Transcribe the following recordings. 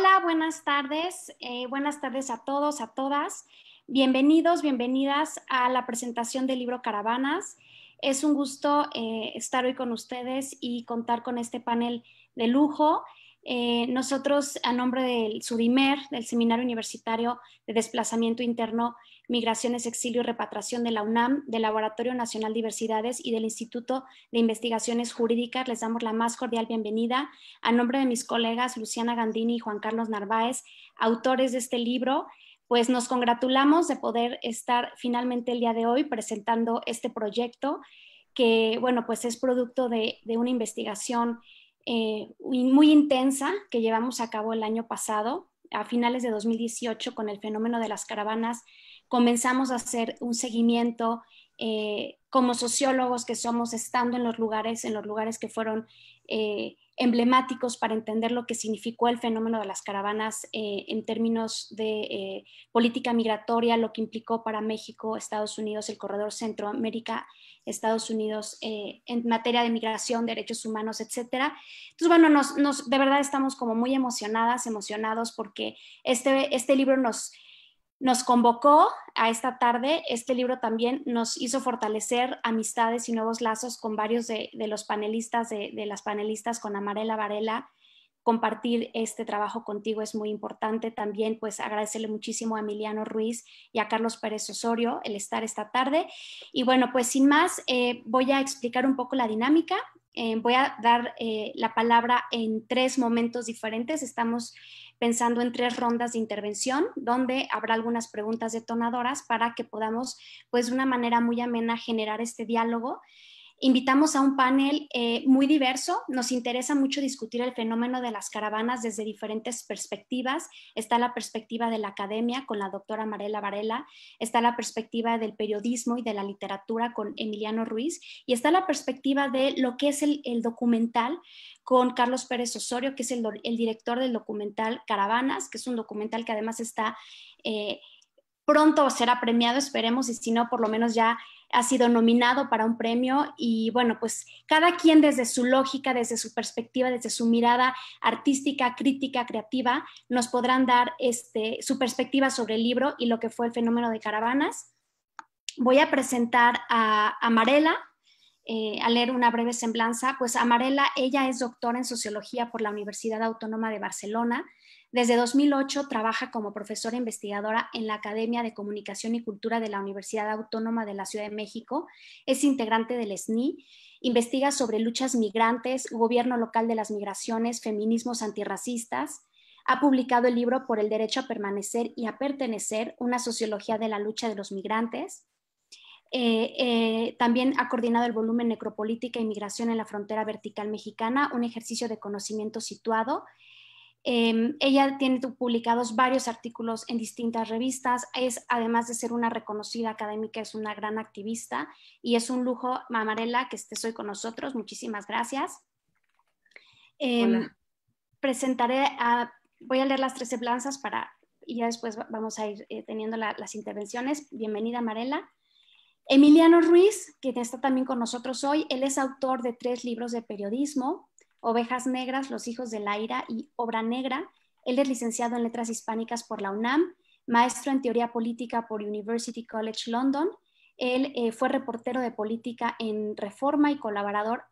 Hola, buenas tardes a todos, a todas. Bienvenidos, bienvenidas a la presentación del libro Caravanas. Es un gusto estar hoy con ustedes y contar con este panel de lujo. Nosotros, a nombre del SUDIMER, del Seminario Universitario de Desplazamiento Interno, Migraciones, Exilio y Repatriación de la UNAM, del Laboratorio Nacional de Diversidades y del Instituto de Investigaciones Jurídicas, les damos la más cordial bienvenida. A nombre de mis colegas Luciana Gandini y Juan Carlos Narváez, autores de este libro, pues nos congratulamos de poder estar finalmente el día de hoy presentando este proyecto que, bueno, pues es producto de una investigación muy intensa que llevamos a cabo el año pasado. A finales de 2018, con el fenómeno de las caravanas, comenzamos a hacer un seguimiento como sociólogos que somos, estando en los lugares que fueron emblemáticos para entender lo que significó el fenómeno de las caravanas en términos de política migratoria, lo que implicó para México, Estados Unidos, el corredor Centroamérica, Estados Unidos en materia de migración, derechos humanos, etcétera. Entonces, bueno, de verdad estamos como muy emocionados porque este libro nos convocó a esta tarde. Este libro también nos hizo fortalecer amistades y nuevos lazos con varios de los panelistas, de las panelistas, con Amarela Varela. Compartir este trabajo contigo es muy importante. También pues agradecerle muchísimo a Emiliano Ruiz y a Carlos Pérez Osorio el estar esta tarde. Y bueno, pues sin más, voy a explicar un poco la dinámica. Voy a dar la palabra en 3 momentos diferentes. Estamos pensando en 3 rondas de intervención, donde habrá algunas preguntas detonadoras para que podamos, pues de una manera muy amena, generar este diálogo. Invitamos a un panel muy diverso. Nos interesa mucho discutir el fenómeno de las caravanas desde diferentes perspectivas. Está la perspectiva de la academia con la doctora Amarela Varela, está la perspectiva del periodismo y de la literatura con Emiliano Ruiz, y está la perspectiva de lo que es el documental con Carlos Pérez Osorio, que es el director del documental Caravanas, que es un documental que además está pronto será premiado, esperemos, y si no, por lo menos ya ha sido nominado para un premio. Y bueno, pues cada quien desde su lógica, desde su perspectiva, desde su mirada artística, crítica, creativa, nos podrán dar su perspectiva sobre el libro y lo que fue el fenómeno de Caravanas. Voy a presentar a Amarela, a leer una breve semblanza. Pues Amarela, ella es doctora en Sociología por la Universidad Autónoma de Barcelona. Desde 2008 trabaja como profesora investigadora en la Academia de Comunicación y Cultura de la Universidad Autónoma de la Ciudad de México. Es integrante del SNI. Investiga sobre luchas migrantes, gobierno local de las migraciones, feminismos antirracistas. Ha publicado el libro Por el derecho a permanecer y a pertenecer, una sociología de la lucha de los migrantes. También ha coordinado el volumen Necropolítica y Migración en la Frontera Vertical Mexicana, un ejercicio de conocimiento situado. Ella tiene publicados varios artículos en distintas revistas. Además de ser una reconocida académica, es una gran activista, y es un lujo, Amarela, que estés hoy con nosotros. Muchísimas gracias. Hola. Voy a leer las 3 semblanzas y ya después vamos a ir teniendo las intervenciones. Bienvenida, Amarela. Emiliano Ruiz, quien está también con nosotros hoy. Él es autor de 3 libros de periodismo: Ovejas Negras, Los Hijos de la Ira y Obra Negra. Él es licenciado en Letras Hispánicas por la UNAM, maestro en Teoría Política por University College London. Él fue reportero de política en Reforma y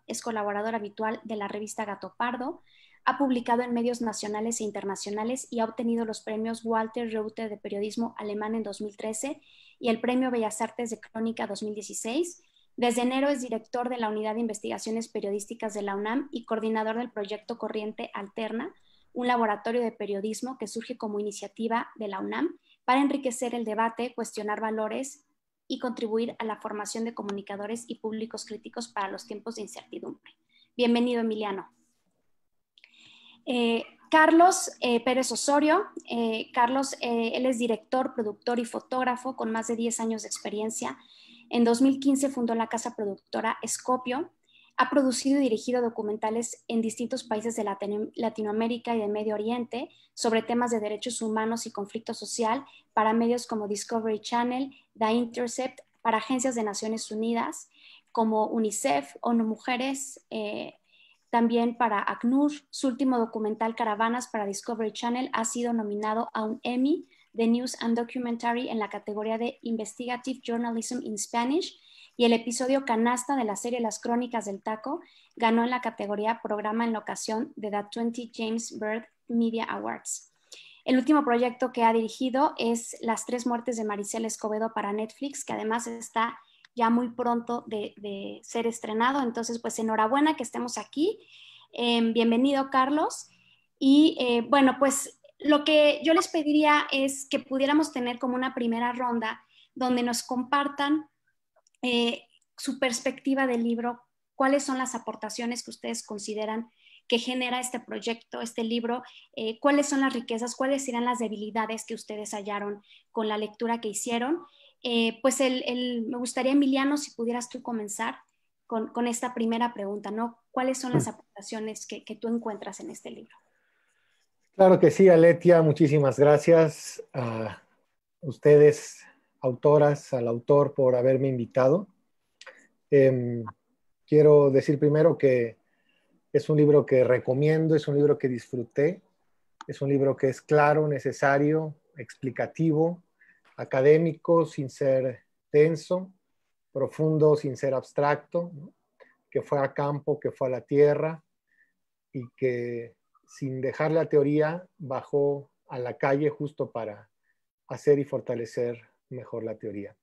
es colaborador habitual de la revista Gato Pardo. Ha publicado en medios nacionales e internacionales y ha obtenido los premios Walter Reuther de Periodismo Alemán en 2013 y el Premio Bellas Artes de Crónica 2016. Desde enero es director de la Unidad de Investigaciones Periodísticas de la UNAM y coordinador del proyecto Corriente Alterna, un laboratorio de periodismo que surge como iniciativa de la UNAM para enriquecer el debate, cuestionar valores y contribuir a la formación de comunicadores y públicos críticos para los tiempos de incertidumbre. Bienvenido, Emiliano. Carlos Pérez Osorio. Carlos, él es director, productor y fotógrafo con más de 10 años de experiencia. En 2015 fundó la casa productora Scopio. Ha producido y dirigido documentales en distintos países de Latinoamérica y de Medio Oriente sobre temas de derechos humanos y conflicto social para medios como Discovery Channel, The Intercept, para agencias de Naciones Unidas como UNICEF, ONU Mujeres, también para ACNUR. Su último documental, Caravanas, para Discovery Channel, ha sido nominado a un Emmy de News and Documentary en la categoría de Investigative Journalism in Spanish, y el episodio Canasta de la serie Las Crónicas del Taco ganó en la categoría Programa en la ocasión de The 20 James Byrd Media Awards. El último proyecto que ha dirigido es Las tres muertes de Maricela Escobedo para Netflix, que además está ya muy pronto de ser estrenado. Entonces, pues enhorabuena que estemos aquí. Bienvenido, Carlos. Y bueno, pues lo que yo les pediría es que pudiéramos tener como una primera ronda donde nos compartan su perspectiva del libro, cuáles son las aportaciones que ustedes consideran que genera este proyecto, este libro, cuáles son las riquezas, cuáles serán las debilidades que ustedes hallaron con la lectura que hicieron. Pues me gustaría, Emiliano, si pudieras tú comenzar con esta primera pregunta, ¿no? ¿Cuáles son las aportaciones que tú encuentras en este libro? Claro que sí, Aletia, muchísimas gracias a ustedes, autoras, al autor, por haberme invitado. Quiero decir primero que es un libro que recomiendo, es un libro que disfruté, es un libro que es claro, necesario, explicativo, académico, sin ser denso, profundo, sin ser abstracto, ¿no? Que fue a campo, que fue a la tierra y que sin dejar la teoría bajó a la calle justo para hacer y fortalecer mejor la teoría.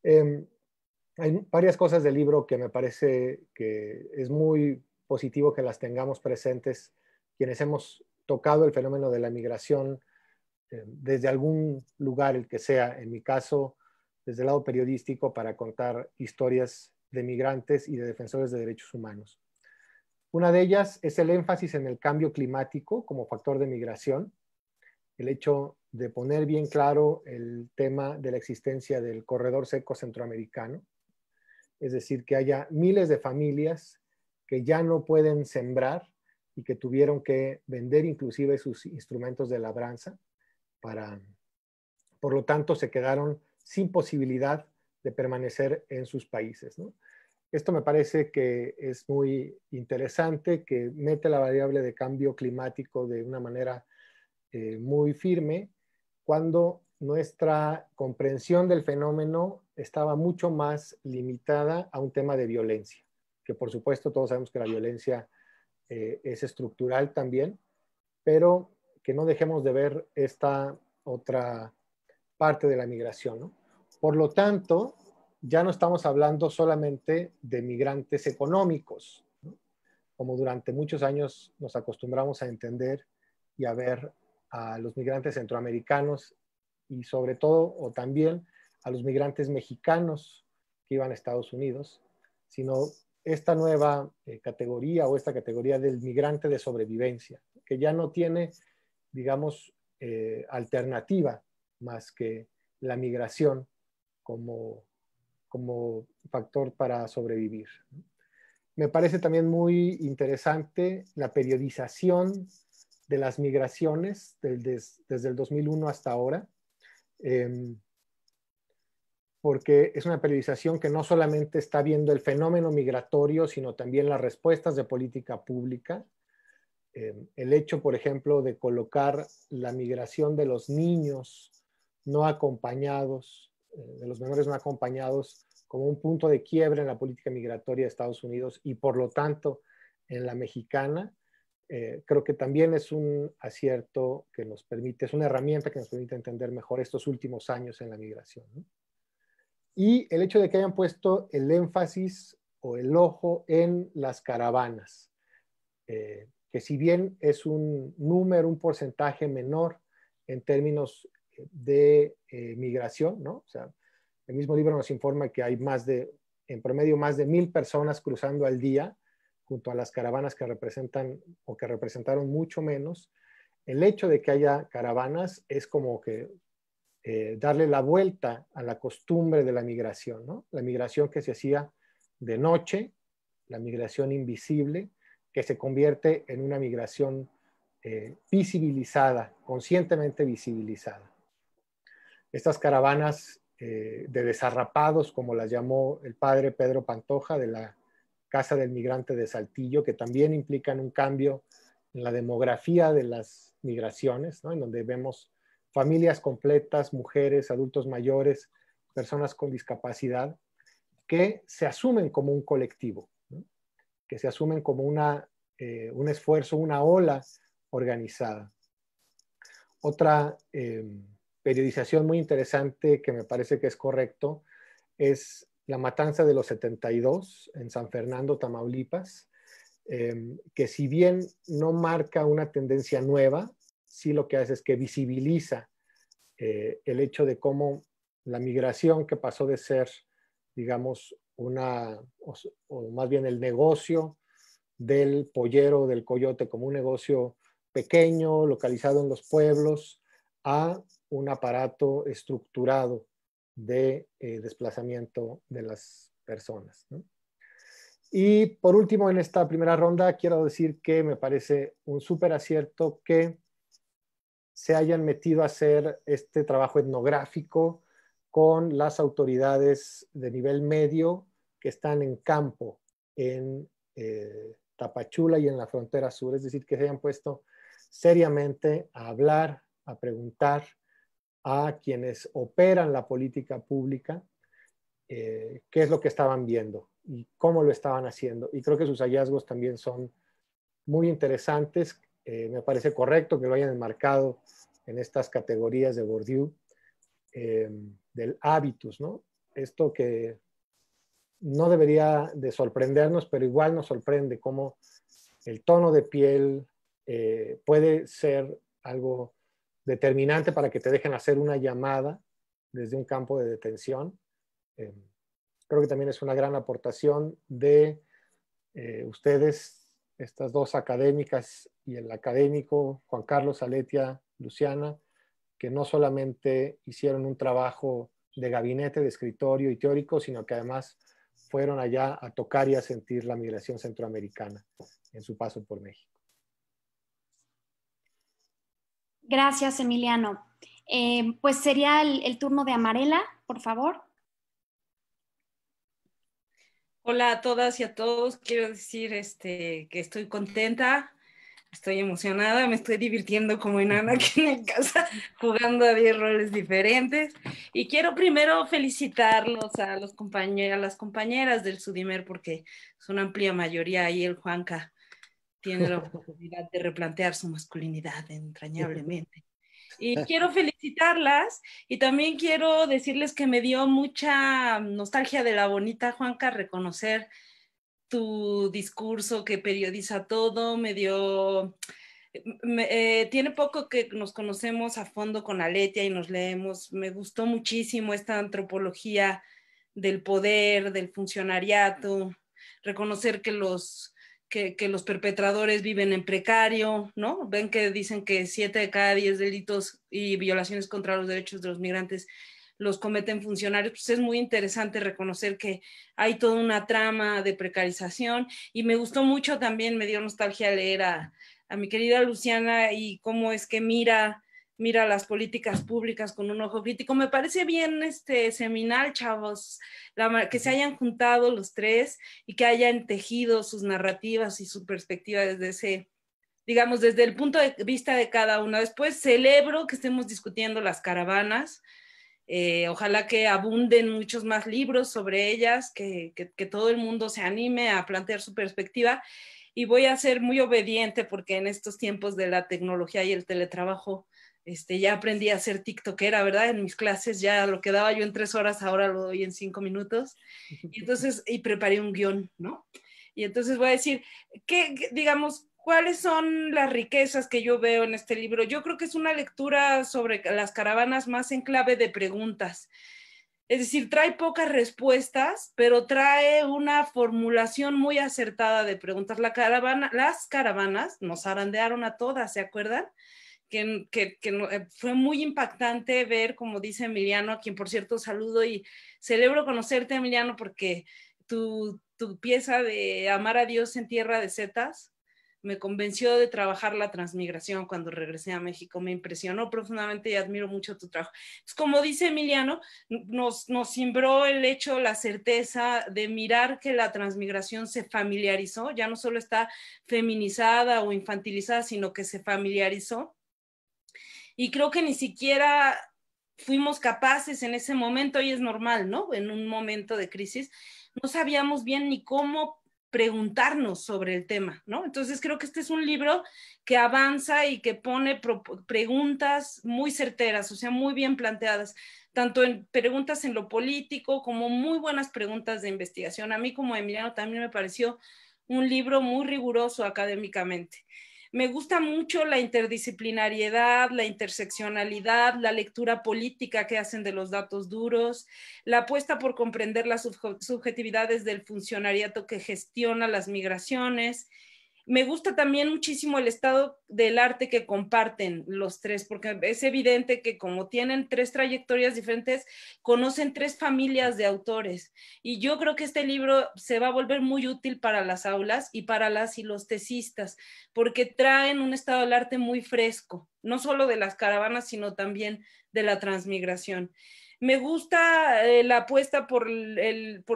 Hay varias cosas del libro que me parece que es muy positivo que las tengamos presentes quienes hemos tocado el fenómeno de la migración desde algún lugar, el que sea, en mi caso, desde el lado periodístico, para contar historias de migrantes y de defensores de derechos humanos. Una de ellas es el énfasis en el cambio climático como factor de migración, el hecho de poner bien claro el tema de la existencia del corredor seco centroamericano, es decir, que haya miles de familias que ya no pueden sembrar y que tuvieron que vender inclusive sus instrumentos de labranza por lo tanto, se quedaron sin posibilidad de permanecer en sus países, ¿no? Esto me parece que es muy interesante, que mete la variable de cambio climático de una manera muy firme, cuando nuestra comprensión del fenómeno estaba mucho más limitada a un tema de violencia, que por supuesto todos sabemos que la violencia es estructural también, pero que no dejemos de ver esta otra parte de la migración, ¿no? Por lo tanto, ya no estamos hablando solamente de migrantes económicos, ¿no? Como durante muchos años nos acostumbramos a entender y a ver a los migrantes centroamericanos y sobre todo o también a los migrantes mexicanos que iban a Estados Unidos, sino esta nueva categoría o esta categoría del migrante de sobrevivencia, que ya no tiene, digamos, alternativa más que la migración como factor para sobrevivir. Me parece también muy interesante la periodización de las migraciones desde el 2001 hasta ahora, porque es una periodización que no solamente está viendo el fenómeno migratorio, sino también las respuestas de política pública. El hecho, por ejemplo, de colocar la migración de los niños no acompañados, de los menores no acompañados, como un punto de quiebre en la política migratoria de Estados Unidos y por lo tanto en la mexicana, creo que también es un acierto que nos permite, es una herramienta que nos permite entender mejor estos últimos años en la migración, ¿no? Y el hecho de que hayan puesto el énfasis o el ojo en las caravanas, que si bien es un número, un porcentaje menor en términos de migración, ¿no? O sea, el mismo libro nos informa que hay en promedio más de 1,000 personas cruzando al día, junto a las caravanas que representan o que representaron mucho menos. El hecho de que haya caravanas es como que darle la vuelta a la costumbre de la migración, ¿no? La migración que se hacía de noche, la migración invisible, que se convierte en una migración visibilizada, conscientemente visibilizada. Estas caravanas de desarrapados, como las llamó el padre Pedro Pantoja, de la Casa del Migrante de Saltillo, que también implican un cambio en la demografía de las migraciones, ¿no? En donde vemos familias completas, mujeres, adultos mayores, personas con discapacidad, que se asumen como un colectivo, ¿no? Que se asumen como un esfuerzo, una ola organizada. Otra periodización muy interesante que me parece que es correcto es la matanza de los 72 en San Fernando, Tamaulipas, que si bien no marca una tendencia nueva, sí lo que hace es que visibiliza el hecho de cómo la migración, que pasó de ser, digamos, o más bien el negocio del pollero, del coyote, como un negocio pequeño, localizado en los pueblos, a un aparato estructurado de desplazamiento de las personas, ¿no? Y por último, en esta primera ronda, quiero decir que me parece un súper acierto que se hayan metido a hacer este trabajo etnográfico con las autoridades de nivel medio que están en campo en Tapachula y en la frontera sur, es decir, que se hayan puesto seriamente a hablar, a preguntar a quienes operan la política pública qué es lo que estaban viendo y cómo lo estaban haciendo. Y creo que sus hallazgos también son muy interesantes. Me parece correcto que lo hayan enmarcado en estas categorías de Bourdieu, del hábitus, ¿no? Esto que no debería de sorprendernos, pero igual nos sorprende cómo el tono de piel puede ser algo determinante para que te dejen hacer una llamada desde un campo de detención. Creo que también es una gran aportación de ustedes, estas dos académicas y el académico Juan Carlos, Aletia, Luciana, que no solamente hicieron un trabajo de gabinete, de escritorio y teórico, sino que además fueron allá a tocar y a sentir la migración centroamericana en su paso por México. Gracias, Emiliano. Pues sería el turno de Amarela, por favor. Hola a todas y a todos. Quiero decir que estoy contenta, estoy emocionada, me estoy divirtiendo como enana aquí en casa, jugando a 10 roles diferentes. Y quiero primero felicitarlos a los compañeros, a las compañeras del Sudimer, porque es una amplia mayoría y el Juanca tiene la oportunidad de replantear su masculinidad entrañablemente. Y quiero felicitarlas y también quiero decirles que me dio mucha nostalgia de la bonita Juanca reconocer tu discurso que periodiza todo, tiene poco que nos conocemos a fondo con Aletia y nos leemos, me gustó muchísimo esta antropología del poder, del funcionariato, reconocer que los perpetradores viven en precario, ¿no? Ven que dicen que 7 de cada 10 delitos y violaciones contra los derechos de los migrantes los cometen funcionarios. Pues es muy interesante reconocer que hay toda una trama de precarización y me gustó mucho también, me dio nostalgia leer a mi querida Luciana y cómo es que mira las políticas públicas con un ojo crítico. Me parece bien seminal, chavos, que se hayan juntado los tres y que hayan tejido sus narrativas y su perspectiva desde ese, digamos, desde el punto de vista de cada uno. Después celebro que estemos discutiendo las caravanas. Ojalá que abunden muchos más libros sobre ellas, que todo el mundo se anime a plantear su perspectiva. Y voy a ser muy obediente porque en estos tiempos de la tecnología y el teletrabajo, ya aprendí a ser tiktokera, ¿verdad? En mis clases ya lo que daba yo en 3 horas, ahora lo doy en 5 minutos. Y entonces, y preparé un guión, ¿no? Y entonces voy a decir, digamos, ¿cuáles son las riquezas que yo veo en este libro? Yo creo que es una lectura sobre las caravanas más en clave de preguntas. Es decir, trae pocas respuestas, pero trae una formulación muy acertada de preguntas. Las caravanas nos zarandearon a todas, ¿se acuerdan? Que fue muy impactante ver, como dice Emiliano, a quien por cierto saludo y celebro conocerte, Emiliano, porque tu pieza de Amar a Dios en Tierra de Setas me convenció de trabajar la transmigración cuando regresé a México, me impresionó profundamente y admiro mucho tu trabajo. Es como dice Emiliano, nos cimbró el hecho, la certeza de mirar que la transmigración se familiarizó, ya no solo está feminizada o infantilizada, sino que se familiarizó. Y creo que ni siquiera fuimos capaces en ese momento, y es normal, ¿no? En un momento de crisis, no sabíamos bien ni cómo preguntarnos sobre el tema, ¿no? Entonces creo que este es un libro que avanza y que pone preguntas muy certeras, o sea, muy bien planteadas, tanto en preguntas en lo político como muy buenas preguntas de investigación. A mí como Emiliano también me pareció un libro muy riguroso académicamente. Me gusta mucho la interdisciplinariedad, la interseccionalidad, la lectura política que hacen de los datos duros, la apuesta por comprender las subjetividades del funcionariado que gestiona las migraciones. Me gusta también muchísimo el estado del arte que comparten los tres, porque es evidente que como tienen tres trayectorias diferentes, conocen tres familias de autores. Y yo creo que este libro se va a volver muy útil para las aulas y para las y los tesistas, porque traen un estado del arte muy fresco, no solo de las caravanas, sino también de la transmigración. Me gusta la apuesta por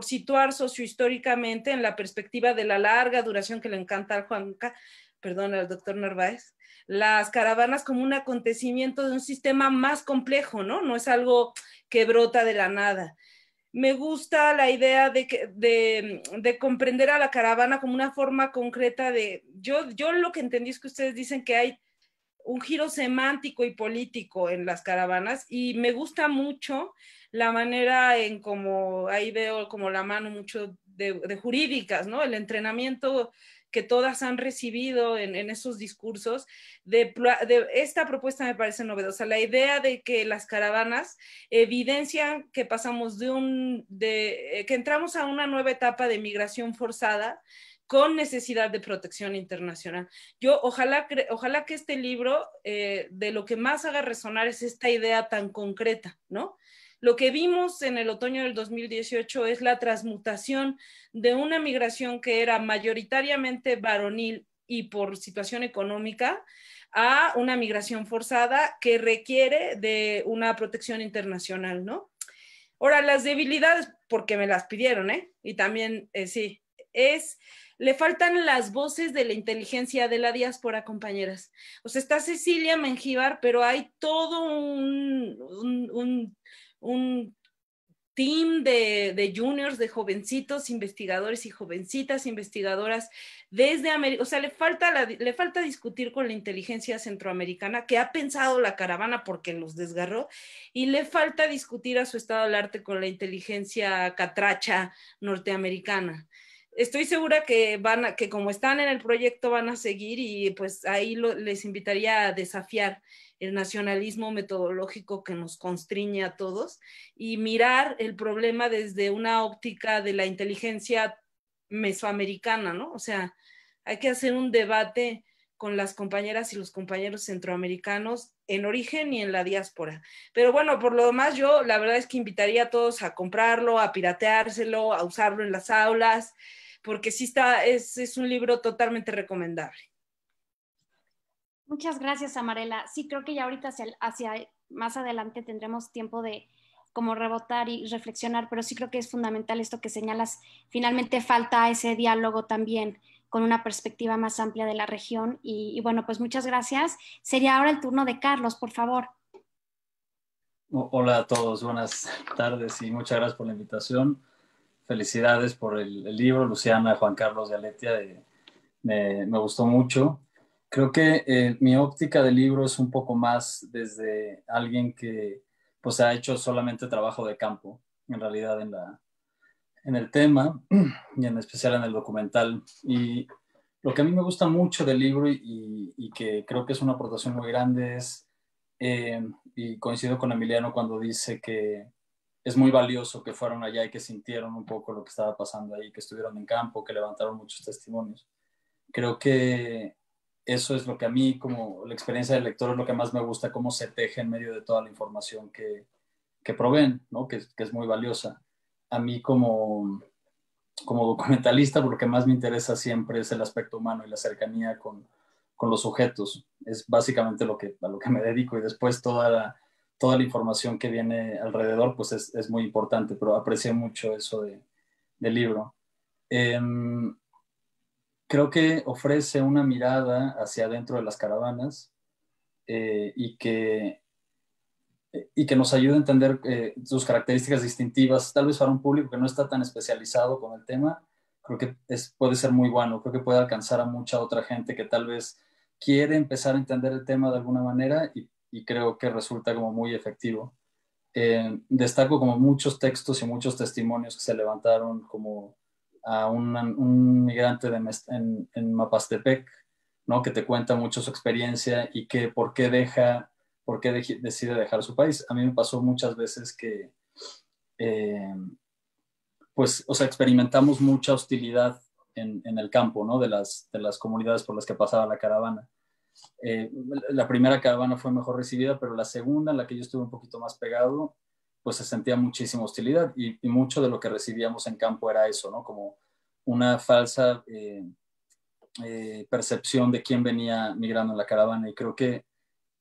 situar sociohistóricamente en la perspectiva de la larga duración que le encanta al al doctor Narváez, las caravanas como un acontecimiento de un sistema más complejo, ¿no? No es algo que brota de la nada. Me gusta la idea de comprender a la caravana como una forma concreta de... Yo lo que entendí es que ustedes dicen que hay un giro semántico y político en las caravanas, y me gusta mucho la manera en como ahí veo como la mano mucho de jurídicas, ¿no? El entrenamiento que todas han recibido en esos discursos, de esta propuesta me parece novedosa, la idea de que las caravanas evidencian que pasamos que entramos a una nueva etapa de migración forzada con necesidad de protección internacional. Yo ojalá que este libro de lo que más haga resonar es esta idea tan concreta, ¿no? Lo que vimos en el otoño del 2018 es la transmutación de una migración que era mayoritariamente varonil y por situación económica a una migración forzada que requiere de una protección internacional, ¿no? Ahora, las debilidades, porque me las pidieron, ¿eh? Y también, sí, le faltan las voces de la inteligencia de la diáspora, compañeras. O sea, está Cecilia Mengíbar, pero hay todo un team de juniors, de jovencitos investigadores y jovencitas investigadoras desde América. O sea, le falta discutir con la inteligencia centroamericana que ha pensado la caravana porque los desgarró, y le falta discutir a su estado del arte con la inteligencia catracha norteamericana. Estoy segura que que como están en el proyecto van a seguir, y pues ahí les invitaría a desafiar el nacionalismo metodológico que nos constriñe a todos y mirar el problema desde una óptica de la inteligencia mesoamericana, ¿no? O sea, hay que hacer un debate con las compañeras y los compañeros centroamericanos en origen y en la diáspora. Pero bueno, por lo demás, yo la verdad es que invitaría a todos a comprarlo, a pirateárselo, a usarlo en las aulas, porque sí es un libro totalmente recomendable. Muchas gracias, Amarela. Sí, creo que ya ahorita hacia más adelante tendremos tiempo de como rebotar y reflexionar, pero sí creo que es fundamental esto que señalas. Finalmente falta ese diálogo también con una perspectiva más amplia de la región. Y bueno, pues muchas gracias. Sería ahora el turno de Carlos, por favor. Hola a todos, buenas tardes y muchas gracias por la invitación. Felicidades por el libro, Luciana, Juan Carlos y Aletia. Me gustó mucho. Creo que mi óptica del libro es un poco más desde alguien que pues ha hecho solamente trabajo de campo, en realidad en el tema y en especial en el documental. Y lo que a mí me gusta mucho del libro y que creo que es una aportación muy grande es, y coincido con Emiliano cuando dice que es muy valioso que fueron allá y que sintieron un poco lo que estaba pasando ahí, que estuvieron en campo, que levantaron muchos testimonios. Creo que eso es lo que a mí, como la experiencia del lector, es lo que más me gusta, cómo se teje en medio de toda la información que proveen, ¿no? Que es muy valiosa. A mí como documentalista, lo que más me interesa siempre es el aspecto humano y la cercanía con los sujetos. Es básicamente a lo que me dedico, y después toda la información que viene alrededor pues es muy importante, pero aprecié mucho eso del libro. Creo que ofrece una mirada hacia adentro de las caravanas, y que nos ayuda a entender sus características distintivas, tal vez para un público que no está tan especializado con el tema. Creo que puede ser muy bueno, creo que puede alcanzar a mucha otra gente que tal vez quiere empezar a entender el tema de alguna manera, y creo que resulta como muy efectivo. Destaco como muchos textos y muchos testimonios que se levantaron, como a un migrante en Mapastepec, ¿no? Que te cuenta mucho su experiencia y que por qué decide dejar su país. A mí me pasó muchas veces que, pues, o sea, experimentamos mucha hostilidad en el campo, ¿no? De las comunidades por las que pasaba la caravana. La primera caravana fue mejor recibida, pero la segunda, en la que yo estuve un poquito más pegado, pues se sentía muchísima hostilidad, y mucho de lo que recibíamos en campo era eso, ¿no? Como una falsa percepción de quién venía migrando en la caravana. Y creo que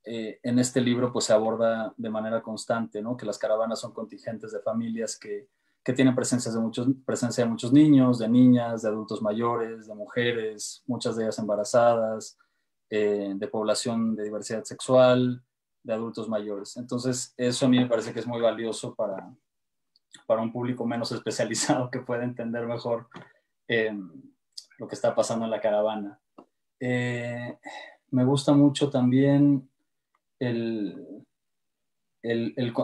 en este libro pues se aborda de manera constante, ¿no? Que las caravanas son contingentes de familias que tienen presencia de muchos niños, de niñas, de adultos mayores, de mujeres, muchas de ellas embarazadas, de población de diversidad sexual, de adultos mayores. Entonces, eso a mí me parece que es muy valioso para un público menos especializado, que pueda entender mejor lo que está pasando en la caravana. Me gusta mucho también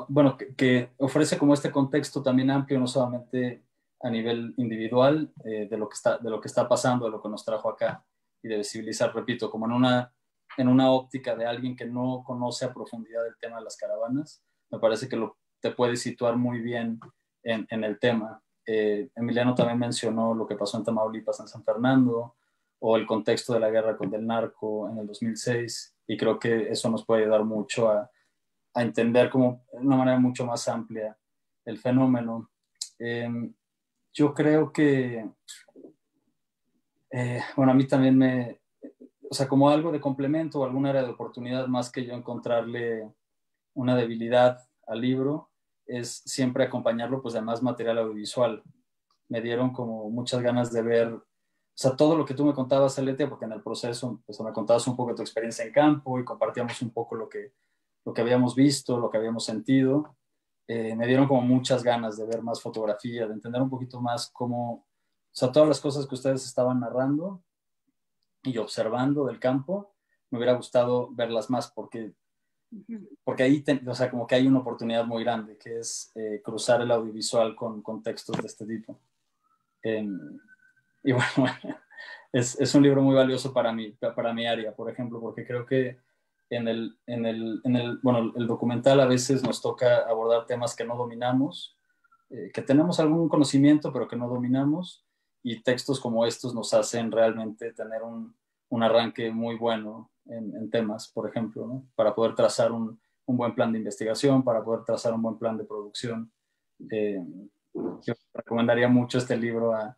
bueno, que ofrece como este contexto también amplio, no solamente a nivel individual, de lo que está pasando, de lo que nos trajo acá, y de visibilizar, repito, como en una óptica de alguien que no conoce a profundidad el tema de las caravanas. Me parece que te puede situar muy bien en el tema. Emiliano también mencionó lo que pasó en Tamaulipas, en San Fernando, o el contexto de la guerra del narco en el 2006, y creo que eso nos puede ayudar mucho a entender como de una manera mucho más amplia el fenómeno. Yo creo que, bueno, a mí también o sea, como algo de complemento o alguna área de oportunidad, más que yo encontrarle una debilidad al libro, es siempre acompañarlo pues de más material audiovisual. Me dieron como muchas ganas de ver, o sea, todo lo que tú me contabas, Aletia, porque en el proceso pues, me contabas un poco de tu experiencia en campo y compartíamos un poco lo que habíamos visto, lo que habíamos sentido. Me dieron como muchas ganas de ver más fotografía, de entender un poquito más cómo, o sea, todas las cosas que ustedes estaban narrando y observando del campo, me hubiera gustado verlas más, porque ahí, o sea, como que hay una oportunidad muy grande, que es cruzar el audiovisual con contextos de este tipo. Y bueno, es un libro muy valioso para mi área, por ejemplo, porque creo que bueno, el documental a veces nos toca abordar temas que no dominamos, que tenemos algún conocimiento, pero que no dominamos, y textos como estos nos hacen realmente tener un arranque muy bueno en temas, por ejemplo, ¿no? Para poder trazar un buen plan de investigación, para poder trazar un buen plan de producción. Yo recomendaría mucho este libro a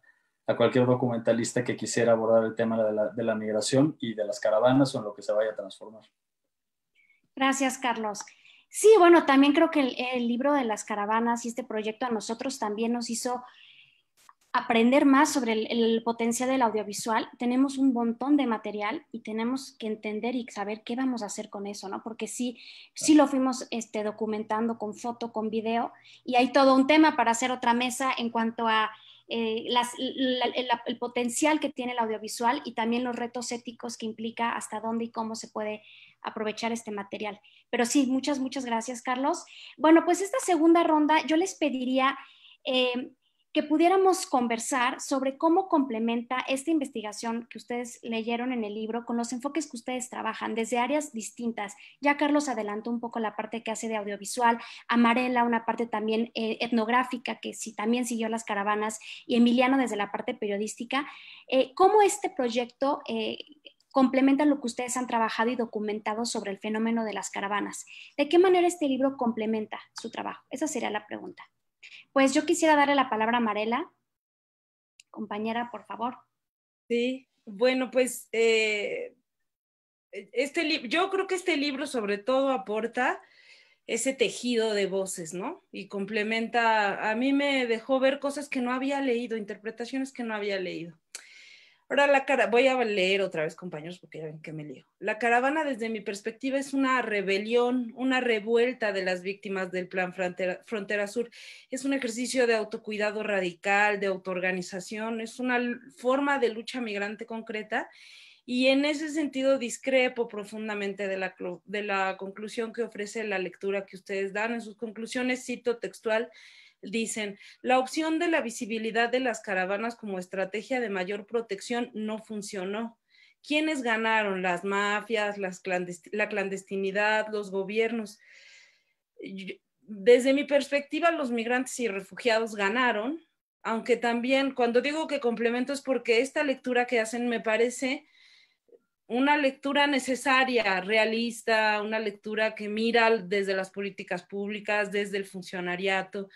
cualquier documentalista que quisiera abordar el tema de la migración y de las caravanas, o en lo que se vaya a transformar. Gracias, Carlos. Sí, bueno, también creo que el libro de las caravanas y este proyecto a nosotros también nos hizo aprender más sobre el potencial del audiovisual. Tenemos un montón de material y tenemos que entender y saber qué vamos a hacer con eso, ¿no? Porque sí lo fuimos documentando con foto, con video, y hay todo un tema para hacer otra mesa en cuanto a el potencial que tiene el audiovisual, y también los retos éticos que implica, hasta dónde y cómo se puede aprovechar este material. Pero sí, muchas gracias, Carlos. Bueno, pues esta segunda ronda yo les pediría que pudiéramos conversar sobre cómo complementa esta investigación que ustedes leyeron en el libro con los enfoques que ustedes trabajan desde áreas distintas. Ya Carlos adelantó un poco la parte que hace de audiovisual, Amarela una parte también etnográfica, que sí también siguió las caravanas, y Emiliano desde la parte periodística. ¿Cómo este proyecto complementa lo que ustedes han trabajado y documentado sobre el fenómeno de las caravanas? ¿De qué manera este libro complementa su trabajo? Esa sería la pregunta. Pues yo quisiera darle la palabra a Marela. compañera, por favor. Sí, bueno, pues yo creo que este libro sobre todo aporta ese tejido de voces, ¿no? Y complementa, a mí me dejó ver cosas que no había leído, interpretaciones que no había leído. Ahora voy a leer otra vez, compañeros, porque ya ven que me lío. La caravana, desde mi perspectiva, es una rebelión, una revuelta de las víctimas del Plan Frontera Sur. Es un ejercicio de autocuidado radical, de autoorganización, es una forma de lucha migrante concreta. Y en ese sentido discrepo profundamente de la conclusión que ofrece la lectura que ustedes dan. En sus conclusiones, cito textual, dicen: la opción de la visibilidad de las caravanas como estrategia de mayor protección no funcionó. ¿Quiénes ganaron? Las mafias, la clandestinidad, los gobiernos. Desde mi perspectiva, los migrantes y refugiados ganaron, aunque también cuando digo que complemento es porque esta lectura que hacen me parece una lectura necesaria, realista, una lectura que mira desde las políticas públicas, desde el funcionariato,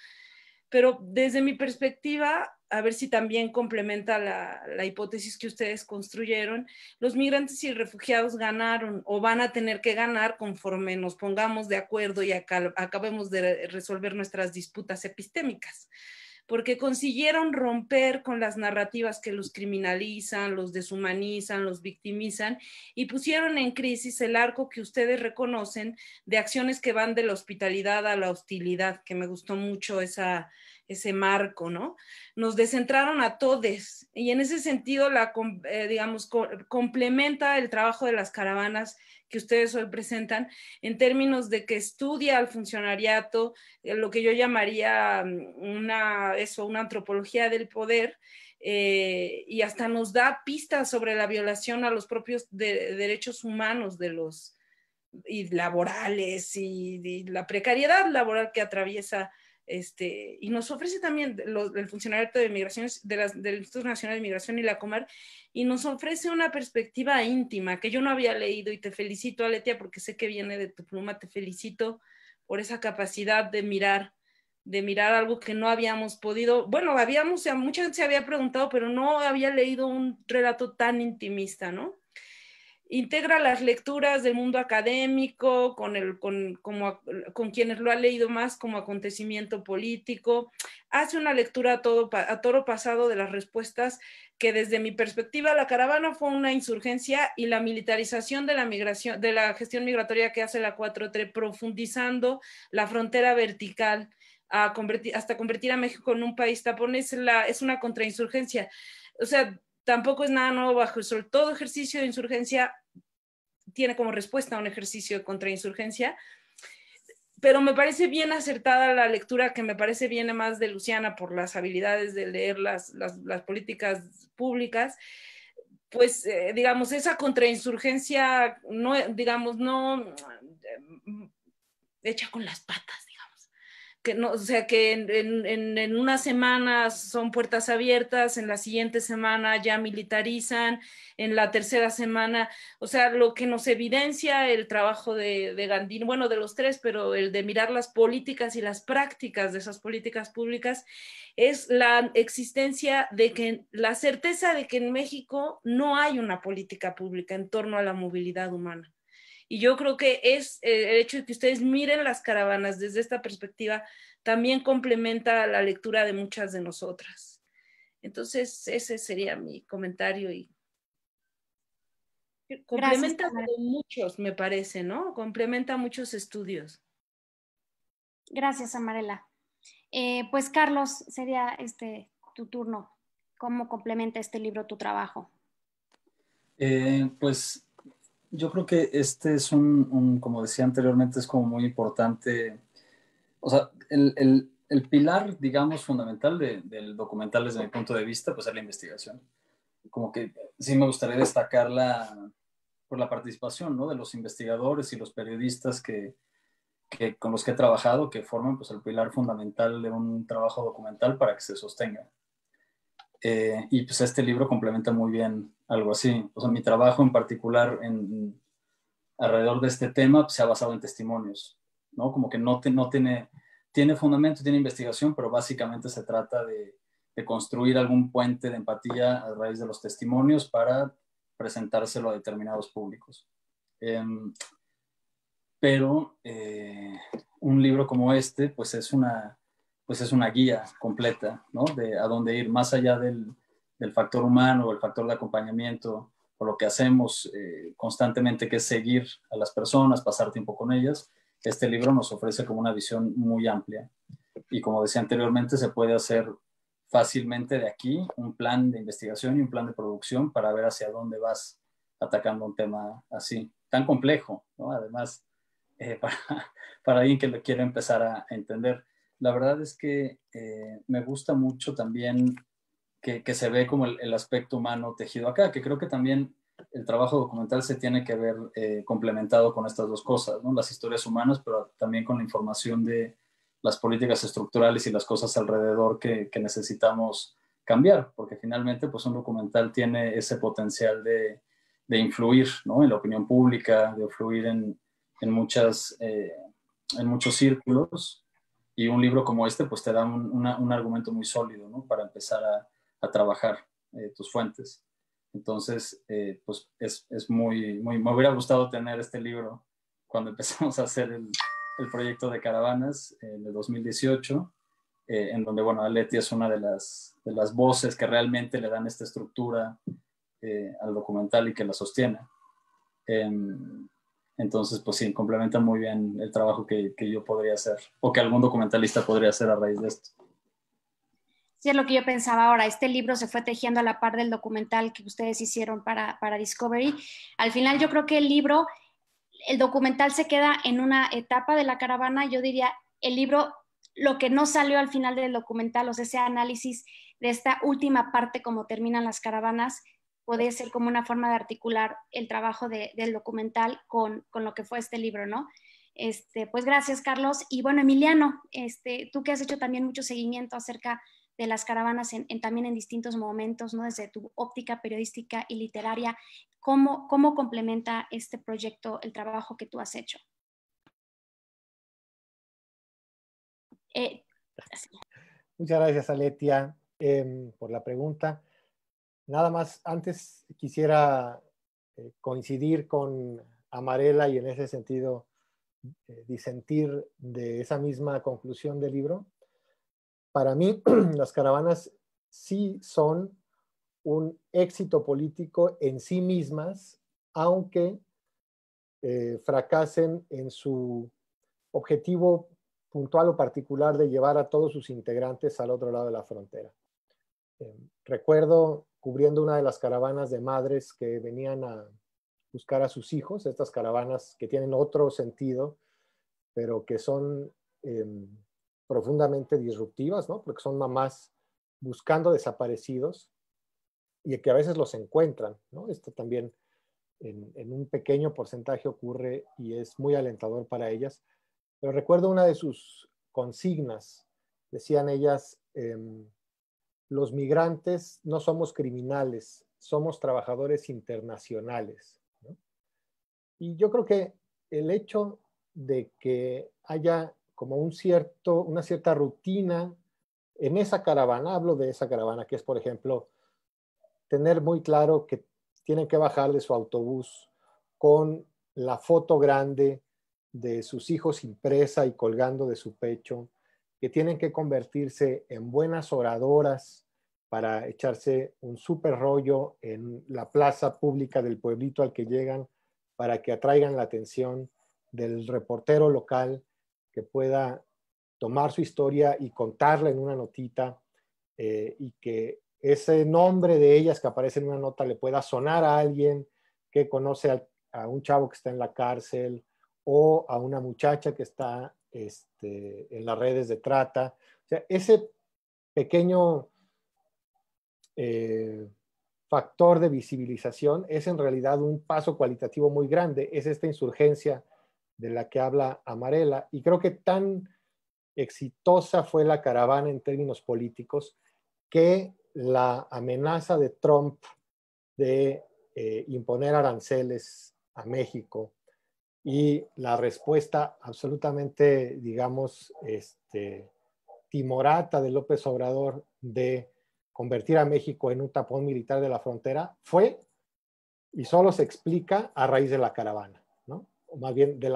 pero desde mi perspectiva, a ver si también complementa la hipótesis que ustedes construyeron, los migrantes y refugiados ganaron o van a tener que ganar conforme nos pongamos de acuerdo y acabemos de resolver nuestras disputas epistémicas, porque consiguieron romper con las narrativas que los criminalizan, los deshumanizan, los victimizan, y pusieron en crisis el arco que ustedes reconocen de acciones que van de la hospitalidad a la hostilidad, que me gustó mucho ese marco, ¿no? Nos descentraron a todes, y en ese sentido, complementa el trabajo de las caravanas que ustedes hoy presentan, en términos de que estudia al funcionariato, lo que yo llamaría una antropología del poder, y hasta nos da pistas sobre la violación a los propios derechos humanos y laborales y la precariedad laboral que atraviesa y nos ofrece también el funcionariato de migraciones del Instituto Nacional de Migración y la Comar, y nos ofrece una perspectiva íntima que yo no había leído, y te felicito, Aletia, porque sé que viene de tu pluma. Te felicito por esa capacidad de mirar algo que no habíamos podido, bueno, mucha gente se había preguntado, pero no había leído un relato tan intimista, ¿no? Integra las lecturas del mundo académico con quienes lo han leído más como acontecimiento político, hace una lectura a toro pasado de las respuestas que, desde mi perspectiva, la caravana fue una insurgencia, y la militarización de la migración, de la gestión migratoria que hace la 4T, profundizando la frontera vertical hasta convertir a México en un país tapón, es una contrainsurgencia. O sea, tampoco es nada nuevo bajo el sol. Todo ejercicio de insurgencia tiene como respuesta un ejercicio de contrainsurgencia, pero me parece bien acertada la lectura, que me parece viene más de Luciana por las habilidades de leer las políticas públicas. Pues, digamos, esa contrainsurgencia, no hecha con las patas, que no, o sea, que en unas semanas son puertas abiertas, en la siguiente semana ya militarizan, en la tercera semana, o sea, lo que nos evidencia el trabajo de Gandini, bueno, de los tres, pero el de mirar las políticas y las prácticas de esas políticas públicas, es la existencia la certeza de que en México no hay una política pública en torno a la movilidad humana. Y yo creo que es el hecho de que ustedes miren las caravanas desde esta perspectiva también complementa la lectura de muchas de nosotras. Entonces, ese sería mi comentario, y complementa muchos, me parece, ¿no? Complementa muchos estudios. Gracias, Amarela. Pues, Carlos, sería tu turno. ¿Cómo complementa este libro tu trabajo? Pues yo creo que este es como decía anteriormente, es como muy importante. O sea, el pilar, digamos, fundamental del documental desde mi punto de vista, pues es la investigación. Como que sí me gustaría destacar por la participación, ¿no?, de los investigadores y los periodistas con los que he trabajado, que forman pues el pilar fundamental de un trabajo documental para que se sostenga. Y pues este libro complementa muy bien algo así. O sea, mi trabajo en particular alrededor de este tema pues, se ha basado en testimonios, ¿no? Como que no tiene fundamento, tiene investigación, pero básicamente se trata construir algún puente de empatía a raíz de los testimonios para presentárselo a determinados públicos. Pero un libro como este, pues es una guía completa, ¿no? De a dónde ir, más allá del factor humano o el factor de acompañamiento o lo que hacemos constantemente, que es seguir a las personas, pasar tiempo con ellas. Este libro nos ofrece como una visión muy amplia. Y como decía anteriormente, se puede hacer fácilmente de aquí un plan de investigación y un plan de producción para ver hacia dónde vas atacando un tema así, tan complejo, ¿no? Además, para alguien que lo quiere empezar a entender. La verdad es que me gusta mucho también que se ve como el aspecto humano tejido acá, que creo que también el trabajo documental se tiene que ver complementado con estas dos cosas, ¿no? Las historias humanas, pero también con la información de las políticas estructurales y las cosas alrededor que necesitamos cambiar, porque finalmente pues un documental tiene ese potencial de influir, ¿no? En la opinión pública, de influir en muchos círculos, y un libro como este pues te da un argumento muy sólido, ¿no? Para empezar a trabajar tus fuentes. Entonces, pues es me hubiera gustado tener este libro cuando empezamos a hacer el proyecto de Caravanas de 2018, en donde, bueno, Aletia es una de las voces que realmente le dan esta estructura al documental y que la sostiene. Entonces, pues sí, complementa muy bien el trabajo que yo podría hacer, o que algún documentalista podría hacer a raíz de esto. Sí, es lo que yo pensaba ahora. Este libro se fue tejiendo a la par del documental que ustedes hicieron para Discovery. Al final yo creo que el documental se queda en una etapa de la caravana. Yo diría, el libro, lo que no salió al final del documental, o sea, ese análisis de esta última parte, como terminan las caravanas, puede ser como una forma de articular el trabajo del documental con lo que fue este libro, ¿no? Pues gracias, Carlos. Y bueno, Emiliano, tú que has hecho también mucho seguimiento acerca de las caravanas también en distintos momentos, ¿no? Desde tu óptica periodística y literaria, ¿cómo complementa este proyecto el trabajo que tú has hecho? Muchas gracias, Aletia, por la pregunta. Nada más, antes quisiera coincidir con Amarela y en ese sentido disentir de esa misma conclusión del libro. Para mí, las caravanas sí son un éxito político en sí mismas, aunque fracasen en su objetivo puntual o particular de llevar a todos sus integrantes al otro lado de la frontera. Recuerdo cubriendo una de las caravanas de madres que venían a buscar a sus hijos, estas caravanas que tienen otro sentido, pero que son profundamente disruptivas, ¿no? Porque son mamás buscando desaparecidos y que a veces los encuentran, ¿no? Esto también en un pequeño porcentaje ocurre y es muy alentador para ellas. Pero recuerdo una de sus consignas, decían ellas, los migrantes no somos criminales, somos trabajadores internacionales, ¿no? Y yo creo que el hecho de que haya como una cierta rutina en esa caravana, hablo de esa caravana, que es, por ejemplo, tener muy claro que tienen que bajar de su autobús con la foto grande de sus hijos impresa y colgando de su pecho, que tienen que convertirse en buenas oradoras para echarse un súper rollo en la plaza pública del pueblito al que llegan, para que atraigan la atención del reportero local que pueda tomar su historia y contarla en una notita, y que ese nombre de ellas que aparece en una nota le pueda sonar a alguien que conoce a un chavo que está en la cárcel o a una muchacha que está en las redes de trata. O sea, ese pequeño factor de visibilización es en realidad un paso cualitativo muy grande. Es esta insurgencia de la que habla Amarela, y creo que tan exitosa fue la caravana en términos políticos que la amenaza de Trump de imponer aranceles a México y la respuesta absolutamente, digamos, timorata de López Obrador de convertir a México en un tapón militar de la frontera fue y solo se explica a raíz de la caravana, ¿no? O más bien de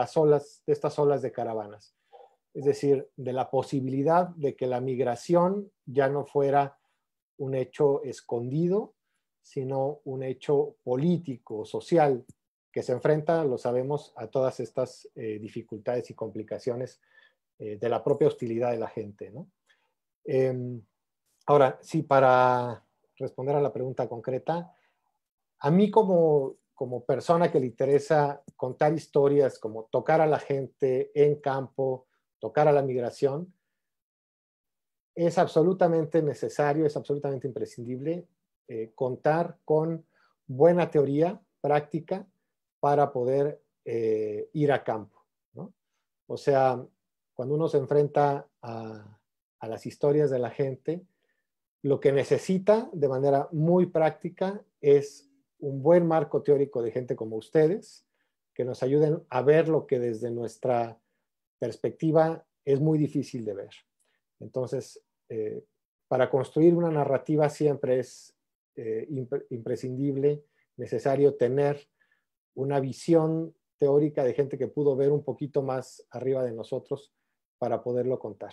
estas olas de caravanas. Es decir, de la posibilidad de que la migración ya no fuera un hecho escondido, sino un hecho político, social, que se enfrenta, lo sabemos, a todas estas dificultades y complicaciones de la propia hostilidad de la gente, ¿no? Ahora, sí, para responder a la pregunta concreta, a mí como persona que le interesa contar historias, como tocar a la gente en campo, tocar a la migración, es absolutamente necesario, es absolutamente imprescindible contar con buena teoría práctica para poder ir a campo, ¿no? O sea, cuando uno se enfrenta a las historias de la gente, lo que necesita de manera muy práctica es un buen marco teórico de gente como ustedes, que nos ayuden a ver lo que desde nuestra perspectiva es muy difícil de ver. Entonces, para construir una narrativa siempre es imprescindible, necesario tener una visión teórica de gente que pudo ver un poquito más arriba de nosotros para poderlo contar.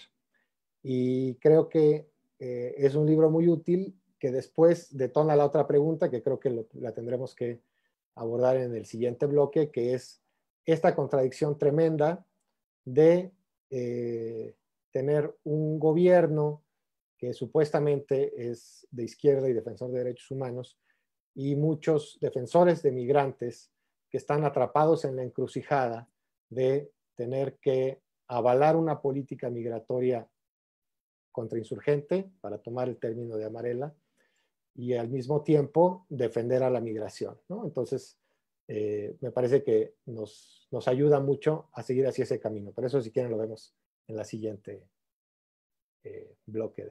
Y creo que es un libro muy útil que después detona la otra pregunta que creo que la tendremos que abordar en el siguiente bloque, que es esta contradicción tremenda de tener un gobierno que supuestamente es de izquierda y defensor de derechos humanos y muchos defensores de migrantes que están atrapados en la encrucijada de tener que avalar una política migratoria contrainsurgente, para tomar el término de Amarela, y al mismo tiempo defender a la migración, ¿no? Entonces, me parece que nos ayuda mucho a seguir hacia ese camino. Por eso, si quieren, lo vemos en la siguiente bloque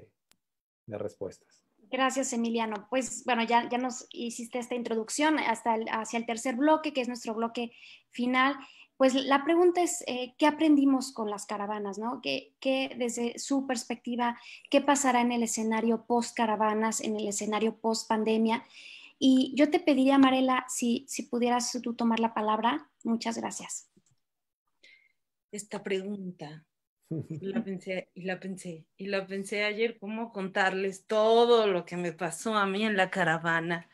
de respuestas. Gracias, Emiliano. Pues bueno, ya nos hiciste esta introducción hacia el tercer bloque, que es nuestro bloque final. Pues la pregunta es, ¿qué aprendimos con las caravanas, ¿no? ¿Qué desde su perspectiva, qué pasará en el escenario post-caravanas, en el escenario post-pandemia? Y yo te pediría, Marela, si pudieras tú tomar la palabra. Muchas gracias. Esta pregunta, la pensé ayer, cómo contarles todo lo que me pasó a mí en la caravana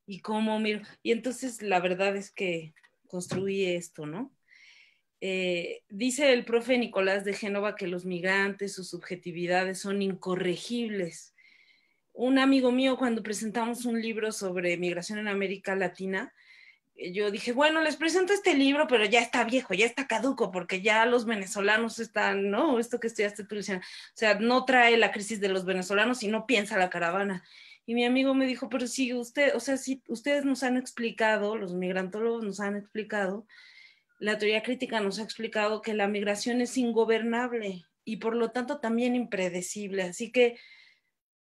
y cómo miro. Y entonces la verdad es que construí esto, ¿no? Dice el profe Nicolás de Génova que los migrantes, sus subjetividades son incorregibles. Un amigo mío, cuando presentamos un libro sobre migración en América Latina, yo dije, bueno, les presento este libro, pero ya está viejo, ya está caduco, porque ya los venezolanos están, ¿no? Esto que estudiaste tú, Luciana, o sea, no trae la crisis de los venezolanos y no piensa la caravana. Y mi amigo me dijo, pero si usted, o sea, si ustedes nos han explicado, los migrantólogos nos han explicado, la teoría crítica nos ha explicado que la migración es ingobernable y por lo tanto también impredecible. Así que,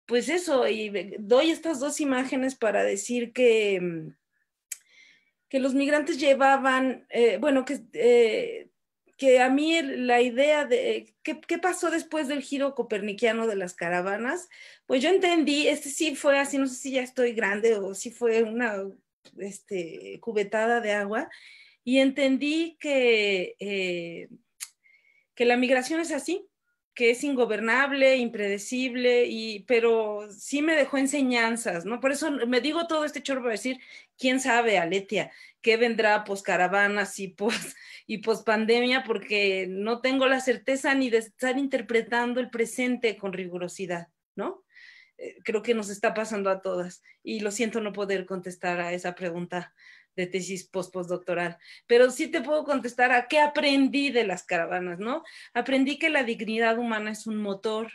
pues eso, y doy estas dos imágenes para decir que los migrantes llevaban, que a mí la idea de qué pasó después del giro copernicano de las caravanas, pues yo entendí, sí fue así, no sé si ya estoy grande o si fue una cubetada de agua, y entendí que la migración es así, que es ingobernable, impredecible, pero sí me dejó enseñanzas, ¿no? Por eso me digo todo este chorro para decir, quién sabe, Aletia, qué vendrá poscaravanas y pospandemia, porque no tengo la certeza ni de estar interpretando el presente con rigurosidad, ¿no? Creo que nos está pasando a todas, y lo siento no poder contestar a esa pregunta de tesis postdoctoral, pero sí te puedo contestar a qué aprendí de las caravanas, ¿no? Aprendí que la dignidad humana es un motor,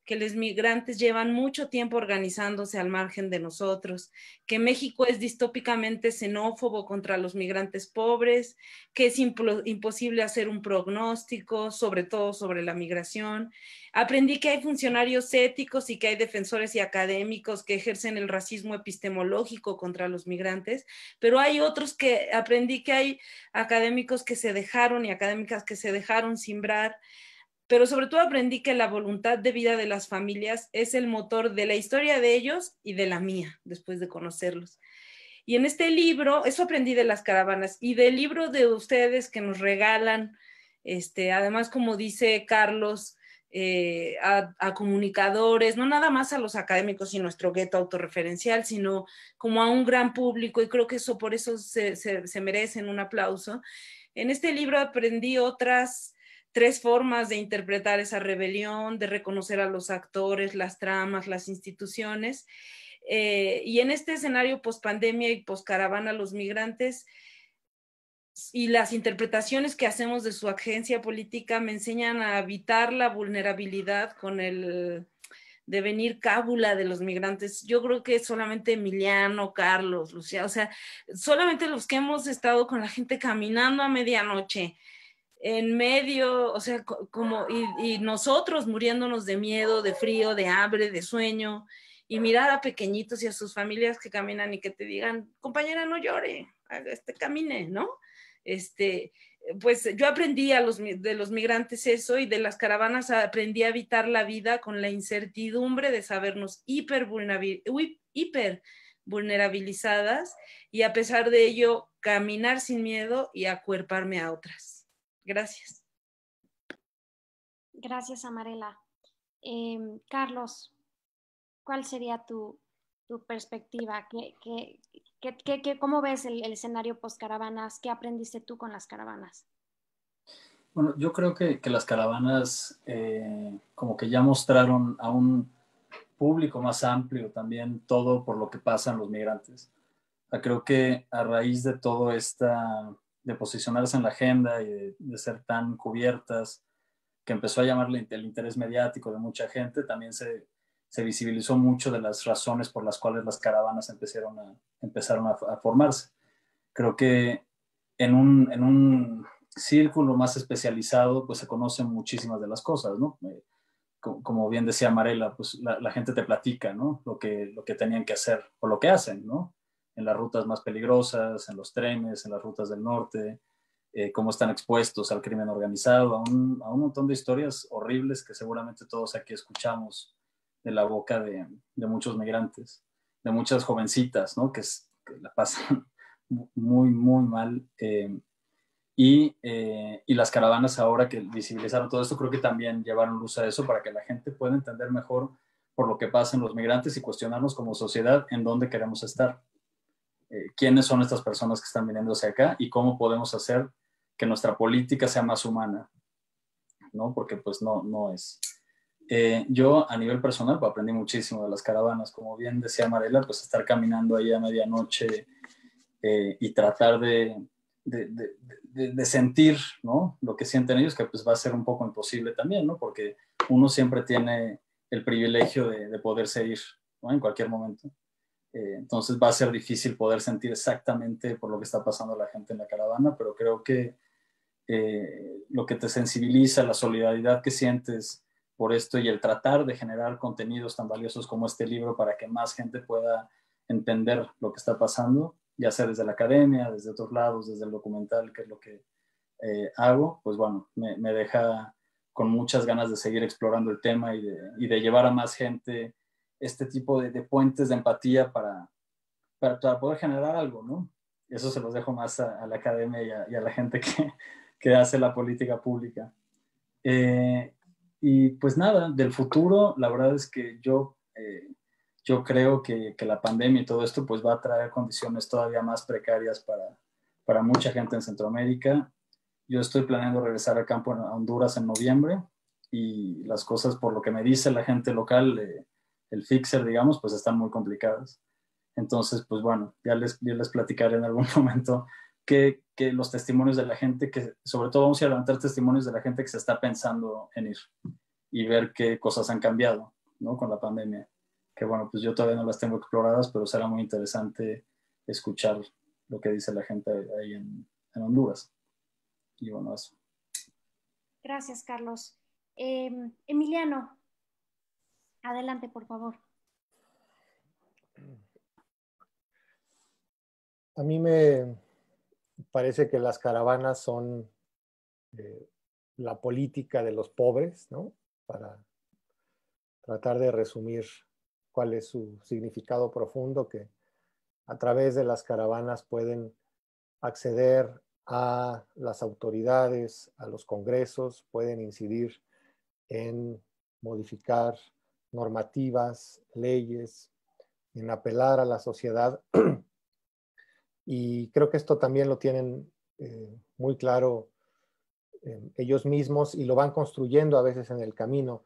que los migrantes llevan mucho tiempo organizándose al margen de nosotros, que México es distópicamente xenófobo contra los migrantes pobres, que es imposible hacer un pronóstico, sobre todo sobre la migración. Aprendí que hay funcionarios éticos y que hay defensores y académicos que ejercen el racismo epistemológico contra los migrantes, pero hay otros que aprendí que hay académicos que se dejaron y académicas que se dejaron simbrar. pero sobre todo aprendí que la voluntad de vida de las familias es el motor de la historia de ellos y de la mía, después de conocerlos. Y en este libro, eso aprendí de las caravanas y del libro de ustedes que nos regalan, además, como dice Carlos, a comunicadores, no nada más a los académicos y nuestro gueto autorreferencial, sino como a un gran público, y creo que eso por eso se merecen un aplauso. En este libro aprendí otras 3 formas de interpretar esa rebelión, de reconocer a los actores, las tramas, las instituciones. Y en este escenario post-pandemia y post-caravana, los migrantes y las interpretaciones que hacemos de su agencia política me enseñan a evitar la vulnerabilidad con el devenir cábula de los migrantes. Yo creo que solamente Emiliano, Carlos, Lucía, o sea, solamente los que hemos estado con la gente caminando a medianoche, en medio, o sea, y nosotros muriéndonos de miedo, de frío, de hambre, de sueño, y mirar a pequeñitos y a sus familias que caminan y que te digan, compañera, no llore, camine, ¿no? Pues yo aprendí de los migrantes eso, y de las caravanas aprendí a evitar la vida con la incertidumbre de sabernos hiper vulnerabilizadas, y a pesar de ello caminar sin miedo y acuerparme a otras. Gracias. Gracias, Amarela. Carlos, ¿cuál sería tu perspectiva? ¿Cómo ves el escenario post-caravanas? ¿Qué aprendiste tú con las caravanas? Bueno, yo creo que las caravanas como que ya mostraron a un público más amplio también todo por lo que pasan los migrantes. O sea, creo que a raíz de todo de posicionarse en la agenda y de ser tan cubiertas, que empezó a llamarle el interés mediático de mucha gente, también se visibilizó mucho de las razones por las cuales las caravanas empezaron a formarse. Creo que en un círculo más especializado, pues se conocen muchísimas de las cosas, ¿no? Como bien decía Marela, pues la gente te platica, ¿no? Lo que tenían que hacer o lo que hacen, ¿no? En las rutas más peligrosas, en los trenes, en las rutas del norte, cómo están expuestos al crimen organizado, a un montón de historias horribles que seguramente todos aquí escuchamos de la boca de muchos migrantes, de muchas jovencitas, ¿no? Que la pasan muy, muy mal. Y las caravanas, ahora que visibilizaron todo esto, creo que también llevaron luz a eso para que la gente pueda entender mejor por lo que pasan los migrantes y cuestionarnos como sociedad en dónde queremos estar. Quiénes son estas personas que están viniendo hacia acá y cómo podemos hacer que nuestra política sea más humana, ¿no? Porque pues no es. Yo a nivel personal pues, aprendí muchísimo de las caravanas, como bien decía Marela, pues estar caminando ahí a medianoche y tratar de sentir, ¿no? Lo que sienten ellos, que pues va a ser un poco imposible también, ¿no? Porque uno siempre tiene el privilegio de poderse ir, ¿no? En cualquier momento. Entonces va a ser difícil poder sentir exactamente por lo que está pasando la gente en la caravana, pero creo que lo que te sensibiliza, la solidaridad que sientes por esto y el tratar de generar contenidos tan valiosos como este libro para que más gente pueda entender lo que está pasando, ya sea desde la academia, desde otros lados, desde el documental, que es lo que hago, pues bueno, me deja con muchas ganas de seguir explorando el tema y de llevar a más gente este tipo de puentes de empatía para poder generar algo, ¿no? Eso se los dejo más a la academia y a la gente que hace la política pública. Y pues nada, del futuro, la verdad es que yo creo que la pandemia y todo esto pues va a traer condiciones todavía más precarias para mucha gente en Centroamérica. Yo estoy planeando regresar al campo a Honduras en noviembre y las cosas, por lo que me dice la gente local, el fixer, digamos, pues están muy complicadas. Entonces, pues bueno, ya les platicaré en algún momento que los testimonios de la gente, que sobre todo vamos a levantar testimonios de la gente que se está pensando en ir y ver qué cosas han cambiado, ¿no? Con la pandemia. Que bueno, pues yo todavía no las tengo exploradas, pero será muy interesante escuchar lo que dice la gente ahí en Honduras. Y bueno, eso. Gracias, Carlos. Emiliano, adelante, por favor. A mí me parece que las caravanas son la política de los pobres, ¿no? Para tratar de resumir cuál es su significado profundo, que a través de las caravanas pueden acceder a las autoridades, a los congresos, pueden incidir en modificar normativas, leyes, en apelar a la sociedad. Y creo que esto también lo tienen muy claro ellos mismos y lo van construyendo a veces en el camino.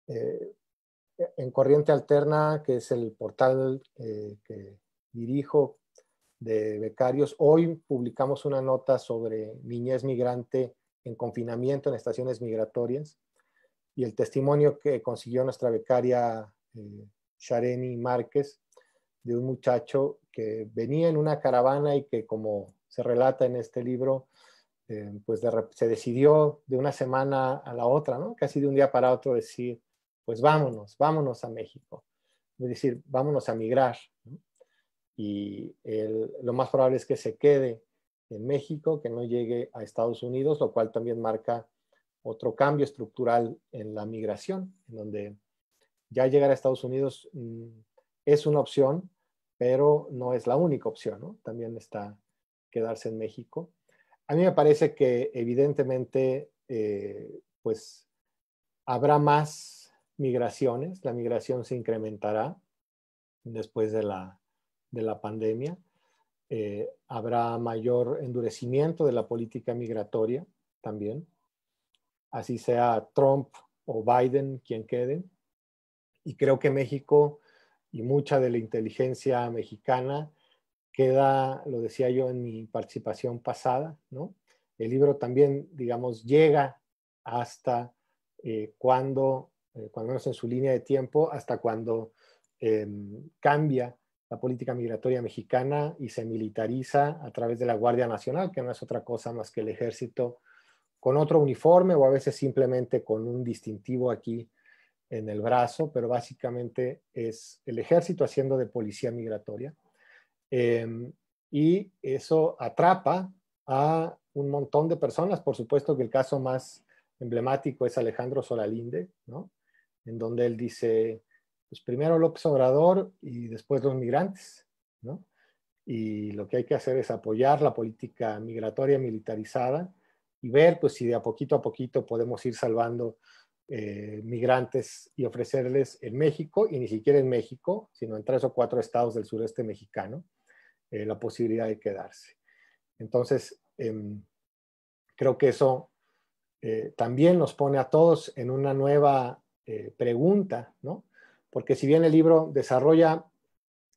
En Corriente Alterna, que es el portal que dirijo de becarios, hoy publicamos una nota sobre niñez migrante en confinamiento en estaciones migratorias y el testimonio que consiguió nuestra becaria Shareni Márquez, de un muchacho que venía en una caravana y que, como se relata en este libro, pues se decidió de una semana a la otra, ¿no? Casi de un día para otro decir, pues vámonos a México. Es decir, vámonos a migrar, ¿no? Y lo más probable es que se quede en México, que no llegue a Estados Unidos, lo cual también marca otro cambio estructural en la migración, en donde ya llegar a Estados Unidos es una opción, pero no es la única opción, ¿no? También está quedarse en México. A mí me parece que evidentemente pues habrá más migraciones, la migración se incrementará después de la pandemia, habrá mayor endurecimiento de la política migratoria también, así sea Trump o Biden quien quede, y creo que México y mucha de la inteligencia mexicana queda, lo decía yo en mi participación pasada, ¿no? El libro también, digamos, llega hasta cuando menos en su línea de tiempo, hasta cuando cambia la política migratoria mexicana y se militariza a través de la Guardia Nacional, que no es otra cosa más que el ejército con otro uniforme o a veces simplemente con un distintivo aquí en el brazo, pero básicamente es el ejército haciendo de policía migratoria. Y eso atrapa a un montón de personas. Por supuesto que el caso más emblemático es Alejandro Solalinde, ¿no? En donde él dice, pues primero López Obrador y después los migrantes, ¿no? Y lo que hay que hacer es apoyar la política migratoria militarizada y ver pues si de a poquito podemos ir salvando migrantes y ofrecerles en México, y ni siquiera en México, sino en 3 o 4 estados del sureste mexicano, la posibilidad de quedarse. Entonces, creo que eso también nos pone a todos en una nueva pregunta, ¿no? Porque si bien el libro desarrolla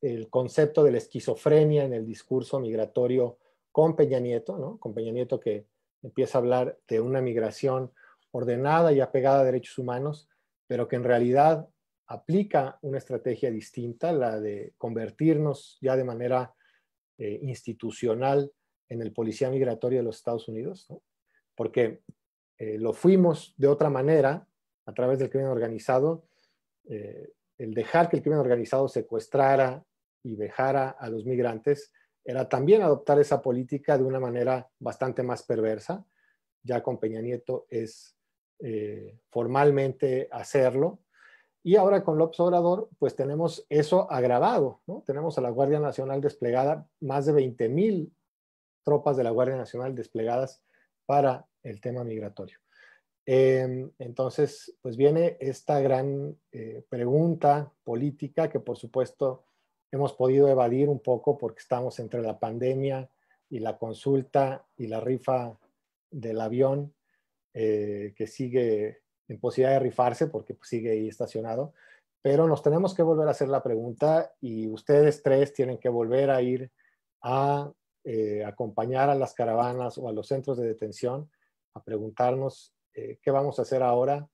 el concepto de la esquizofrenia en el discurso migratorio con Peña Nieto, ¿no? Con Peña Nieto, que empieza a hablar de una migración ordenada y apegada a derechos humanos, pero que en realidad aplica una estrategia distinta, la de convertirnos ya de manera institucional en el policía migratorio de los Estados Unidos, ¿no? Porque lo fuimos de otra manera a través del crimen organizado. El dejar que el crimen organizado secuestrara y vejara a los migrantes era también adoptar esa política de una manera bastante más perversa. Ya con Peña Nieto es formalmente hacerlo. Y ahora con López Obrador, pues tenemos eso agravado, ¿no? Tenemos a la Guardia Nacional desplegada, más de 20,000 tropas de la Guardia Nacional desplegadas para el tema migratorio. Entonces, pues viene esta gran pregunta política que por supuesto hemos podido evadir un poco porque estamos entre la pandemia y la consulta y la rifa del avión que sigue en posibilidad de rifarse porque pues, sigue ahí estacionado, pero nos tenemos que volver a hacer la pregunta y ustedes tres tienen que volver a ir a acompañar a las caravanas o a los centros de detención a preguntarnos qué vamos a hacer ahora,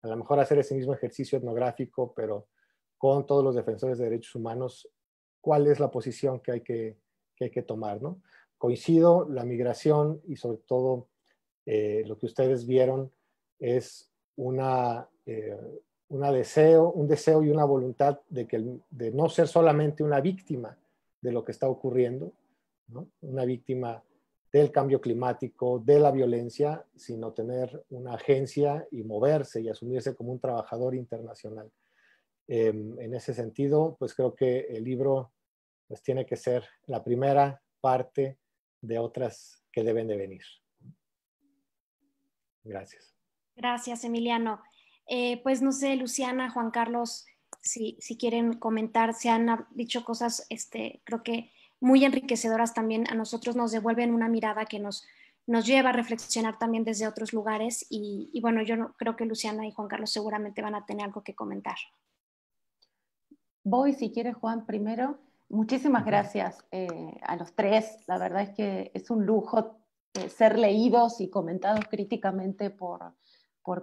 a lo mejor hacer ese mismo ejercicio etnográfico, pero con todos los defensores de derechos humanos, cuál es la posición que hay que tomar, ¿no? Coincido, la migración y sobre todo lo que ustedes vieron es un deseo y una voluntad de no ser solamente una víctima de lo que está ocurriendo, ¿no? Una víctima del cambio climático, de la violencia, sino tener una agencia y moverse y asumirse como un trabajador internacional. En ese sentido, pues creo que el libro pues tiene que ser la primera parte de otras que deben de venir. Gracias. Gracias, Emiliano. Pues no sé, Luciana, Juan Carlos, si quieren comentar, se han dicho cosas, creo que muy enriquecedoras también. A nosotros nos devuelven una mirada que nos lleva a reflexionar también desde otros lugares. Y bueno, yo creo que Luciana y Juan Carlos seguramente van a tener algo que comentar. Voy, si quieres, Juan, primero. Muchísimas gracias a los tres. La verdad es que es un lujo ser leídos y comentados críticamente por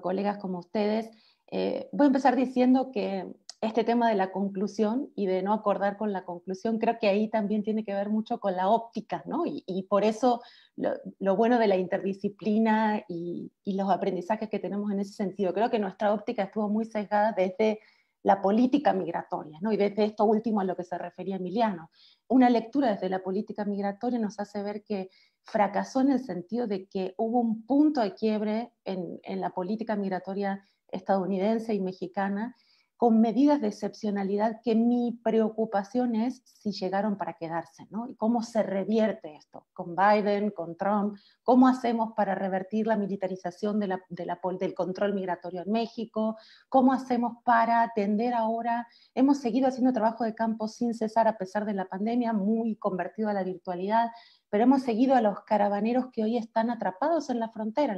colegas como ustedes. Voy a empezar diciendo que este tema de la conclusión y de no acordar con la conclusión, creo que ahí también tiene que ver mucho con la óptica, ¿no? Y por eso lo bueno de la interdisciplina y los aprendizajes que tenemos en ese sentido. Creo que nuestra óptica estuvo muy sesgada desde la política migratoria, ¿no? Y desde esto último a lo que se refería Emiliano. Una lectura desde la política migratoria nos hace ver que fracasó en el sentido de que hubo un punto de quiebre en la política migratoria estadounidense y mexicana, con medidas de excepcionalidad que mi preocupación es si llegaron para quedarse, ¿no? Y cómo se revierte esto, con Biden, con Trump, cómo hacemos para revertir la militarización del control migratorio en México, cómo hacemos para atender ahora, hemos seguido haciendo trabajo de campo sin cesar a pesar de la pandemia, muy convertido a la virtualidad, pero hemos seguido a los caravaneros que hoy están atrapados en la frontera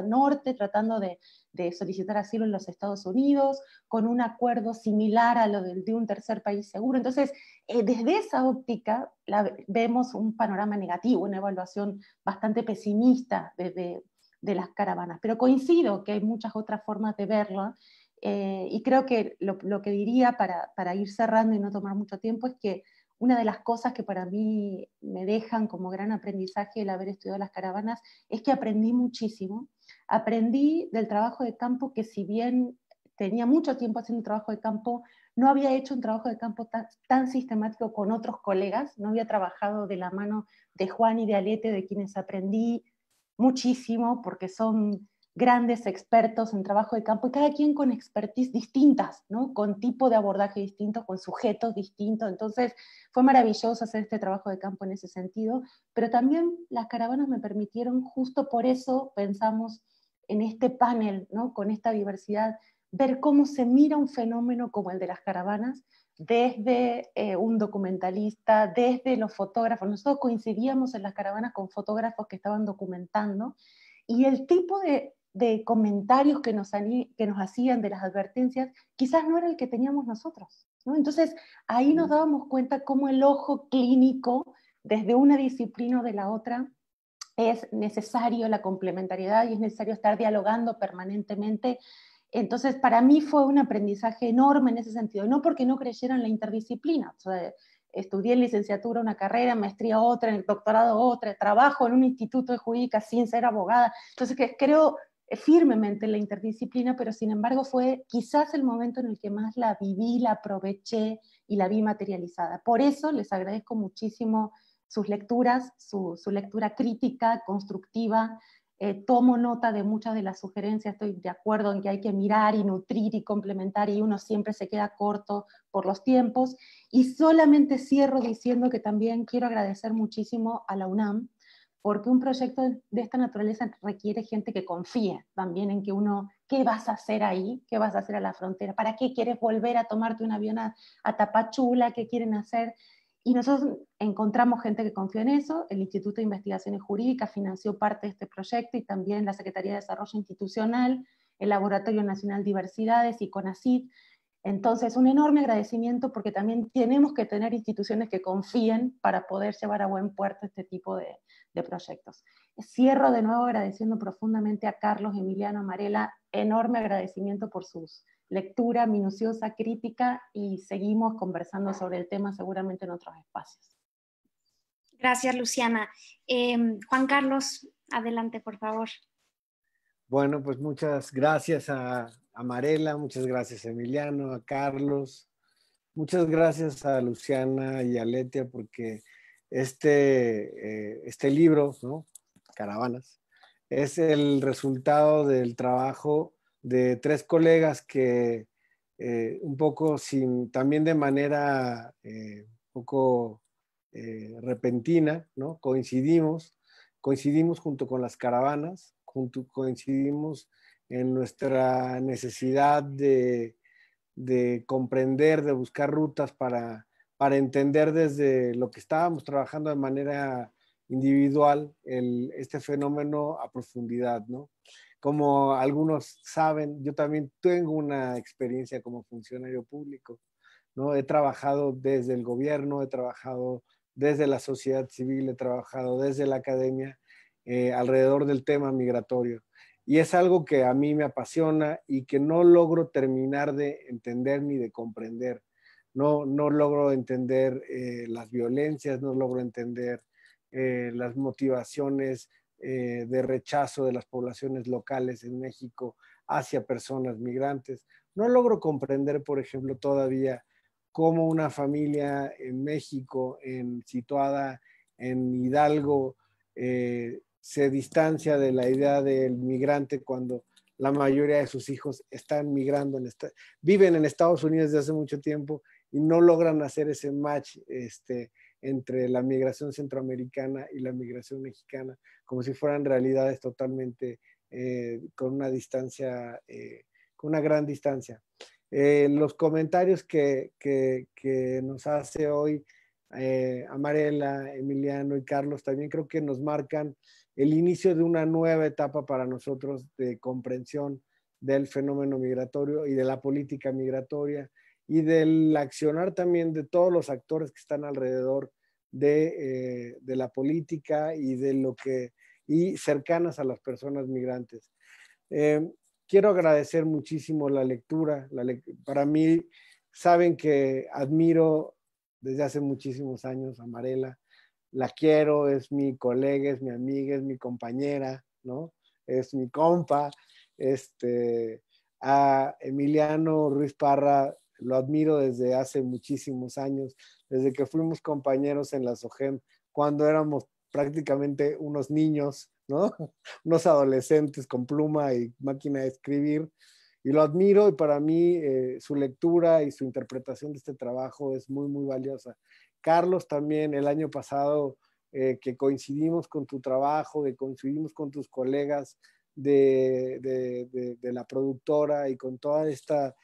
norte, tratando de solicitar asilo en los Estados Unidos, con un acuerdo similar a lo de un tercer país seguro. Entonces, desde esa óptica vemos un panorama negativo, una evaluación bastante pesimista de las caravanas. Pero coincido que hay muchas otras formas de verlo, y creo que lo que diría para ir cerrando y no tomar mucho tiempo es que una de las cosas que para mí me dejan como gran aprendizaje el haber estudiado las caravanas es que aprendí muchísimo. Aprendí del trabajo de campo que, si bien tenía mucho tiempo haciendo trabajo de campo, no había hecho un trabajo de campo tan sistemático con otros colegas, no había trabajado de la mano de Juan y de Alete, de quienes aprendí muchísimo porque son grandes expertos en trabajo de campo, y cada quien con expertise distintas, ¿no? Con tipo de abordaje distinto, con sujetos distintos. Entonces fue maravilloso hacer este trabajo de campo en ese sentido, pero también las caravanas me permitieron, justo por eso pensamos en este panel, ¿no? Con esta diversidad, ver cómo se mira un fenómeno como el de las caravanas desde un documentalista, desde los fotógrafos. Nosotros coincidíamos en las caravanas con fotógrafos que estaban documentando, y el tipo de comentarios que nos hacían, de las advertencias, quizás no era el que teníamos nosotros, ¿no? Entonces ahí nos dábamos cuenta cómo el ojo clínico, desde una disciplina o de la otra, es necesario la complementariedad y es necesario estar dialogando permanentemente. Entonces, para mí fue un aprendizaje enorme en ese sentido, no porque no creyera en la interdisciplina. O sea, estudié en licenciatura una carrera, maestría otra, en el doctorado otra, trabajo en un instituto de jurídica sin ser abogada. Entonces, que creo firmemente en la interdisciplina, pero sin embargo fue quizás el momento en el que más la viví, la aproveché y la vi materializada. Por eso les agradezco muchísimo sus lecturas, su lectura crítica, constructiva. Tomo nota de muchas de las sugerencias, estoy de acuerdo en que hay que mirar y nutrir y complementar, y uno siempre se queda corto por los tiempos. Y solamente cierro diciendo que también quiero agradecer muchísimo a la UNAM, porque un proyecto de esta naturaleza requiere gente que confíe también en que uno, ¿qué vas a hacer ahí? ¿Qué vas a hacer a la frontera? ¿Para qué quieres volver a tomarte un avión a Tapachula? ¿Qué quieren hacer? Y nosotros encontramos gente que confió en eso. El Instituto de Investigaciones Jurídicas financió parte de este proyecto, y también la Secretaría de Desarrollo Institucional, el Laboratorio Nacional Diversidades y CONACYT. Entonces, un enorme agradecimiento, porque también tenemos que tener instituciones que confíen para poder llevar a buen puerto este tipo de proyectos. Cierro de nuevo agradeciendo profundamente a Carlos, Emiliano, Marela, enorme agradecimiento por sus lectura minuciosa, crítica, y seguimos conversando sobre el tema seguramente en otros espacios. Gracias, Luciana. Juan Carlos, adelante, por favor. Bueno, pues muchas gracias a Marela, muchas gracias a Emiliano, a Carlos, muchas gracias a Luciana y a Letia, porque este libro, ¿no?, caravanas. Es el resultado del trabajo de 3 colegas que un poco también de manera un poco repentina, ¿no? Coincidimos junto con las caravanas, coincidimos en nuestra necesidad de comprender, de buscar rutas para entender desde lo que estábamos trabajando de manera individual este fenómeno a profundidad, ¿no? Como algunos saben, yo también tengo una experiencia como funcionario público, ¿no? He trabajado desde el gobierno, he trabajado desde la sociedad civil, he trabajado desde la academia alrededor del tema migratorio. Y es algo que a mí me apasiona y que no logro terminar de entender ni de comprender. No logro entender las violencias, no logro entender las motivaciones de rechazo de las poblaciones locales en México hacia personas migrantes. No logro comprender, por ejemplo, todavía cómo una familia en México, situada en Hidalgo, se distancia de la idea del migrante cuando la mayoría de sus hijos están migrando, viven en Estados Unidos desde hace mucho tiempo y no logran hacer ese match entre la migración centroamericana y la migración mexicana, como si fueran realidades totalmente con una distancia, con una gran distancia. Los comentarios que nos hace hoy Amarela, Emiliano y Carlos también creo que nos marcan el inicio de una nueva etapa para nosotros de comprensión del fenómeno migratorio y de la política migratoria y del accionar también de todos los actores que están alrededor de la política y y cercanas a las personas migrantes. Quiero agradecer muchísimo la lectura. Para mí, saben que admiro desde hace muchísimos años a Amarela. La quiero, es mi colega, es mi amiga, es mi compañera, ¿no? Es mi compa. A Emiliano Ruiz Parra lo admiro desde hace muchísimos años, desde que fuimos compañeros en la SOGEM, cuando éramos prácticamente unos niños, ¿no? Unos adolescentes con pluma y máquina de escribir. Y lo admiro y para mí su lectura y su interpretación de este trabajo es muy, muy valiosa. Carlos también el año pasado que coincidimos con tu trabajo, que coincidimos con tus colegas de la productora y con toda este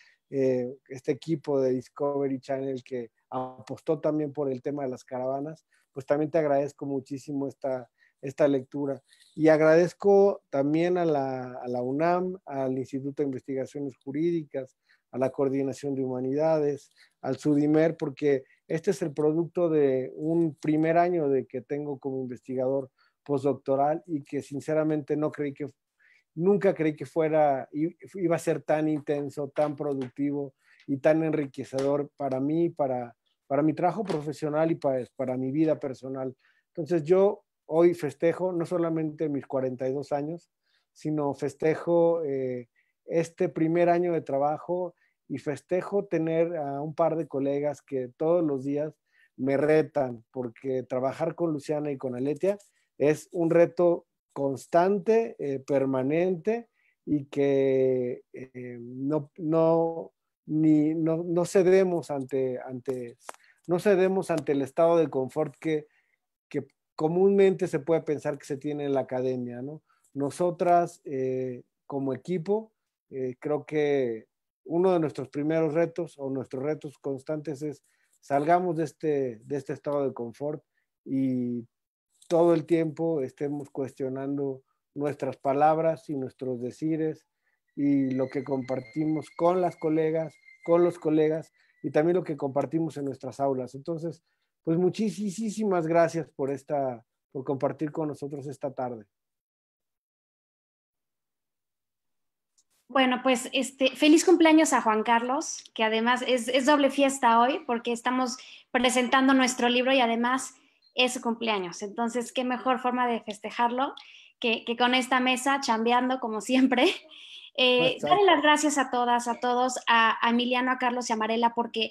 equipo de Discovery Channel que apostó también por el tema de las caravanas, pues también te agradezco muchísimo esta lectura. Y agradezco también a la UNAM, al Instituto de Investigaciones Jurídicas, a la Coordinación de Humanidades, al SUDIMER, porque este es el producto de un primer año de que tengo como investigador postdoctoral y que sinceramente nunca creí que iba a ser tan intenso, tan productivo y tan enriquecedor para mí, para mi trabajo profesional y para mi vida personal. Entonces yo hoy festejo no solamente mis 42 años, sino festejo este primer año de trabajo y festejo tener a un par de colegas que todos los días me retan, porque trabajar con Luciana y con Aletia es un reto constante, permanente y que no cedemos ante el estado de confort que comúnmente se puede pensar que se tiene en la academia, ¿no? Nosotras, como equipo, creo que uno de nuestros primeros retos o nuestros retos constantes es salgamos de este estado de confort y todo el tiempo estemos cuestionando nuestras palabras y nuestros decires y lo que compartimos con las colegas, con los colegas y también lo que compartimos en nuestras aulas. Entonces, pues muchísimas gracias por compartir con nosotros esta tarde. Bueno, pues feliz cumpleaños a Juan Carlos, que además es doble fiesta hoy porque estamos presentando nuestro libro y además es su cumpleaños. Entonces, qué mejor forma de festejarlo que con esta mesa, chambeando como siempre. Darle las gracias a todas, a todos, a Emiliano, a Carlos y a Amarela, porque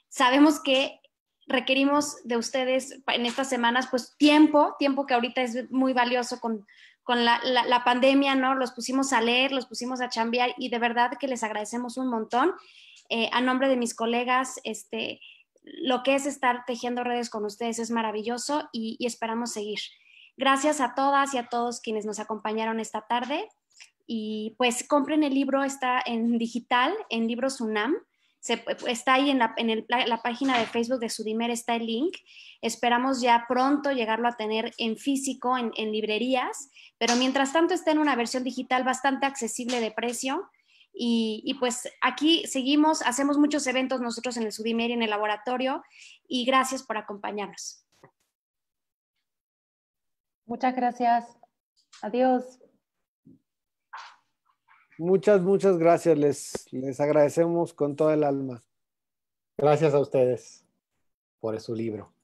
sabemos que requerimos de ustedes en estas semanas, pues tiempo que ahorita es muy valioso con la pandemia, ¿no? Los pusimos a leer, los pusimos a chambear y de verdad que les agradecemos un montón. A nombre de mis colegas, lo que es estar tejiendo redes con ustedes es maravilloso y esperamos seguir. Gracias a todas y a todos quienes nos acompañaron esta tarde y pues compren el libro, está en digital, en Libros UNAM. Está ahí en la página de Facebook de Sudimer, está el link. Esperamos ya pronto llegarlo a tener en físico, en librerías, pero mientras tanto está en una versión digital bastante accesible de precio. Y pues aquí seguimos, hacemos muchos eventos nosotros en el Sudimer y en el laboratorio, y gracias por acompañarnos. Muchas gracias. Adiós. Muchas gracias. Les agradecemos con todo el alma. Gracias a ustedes por su libro.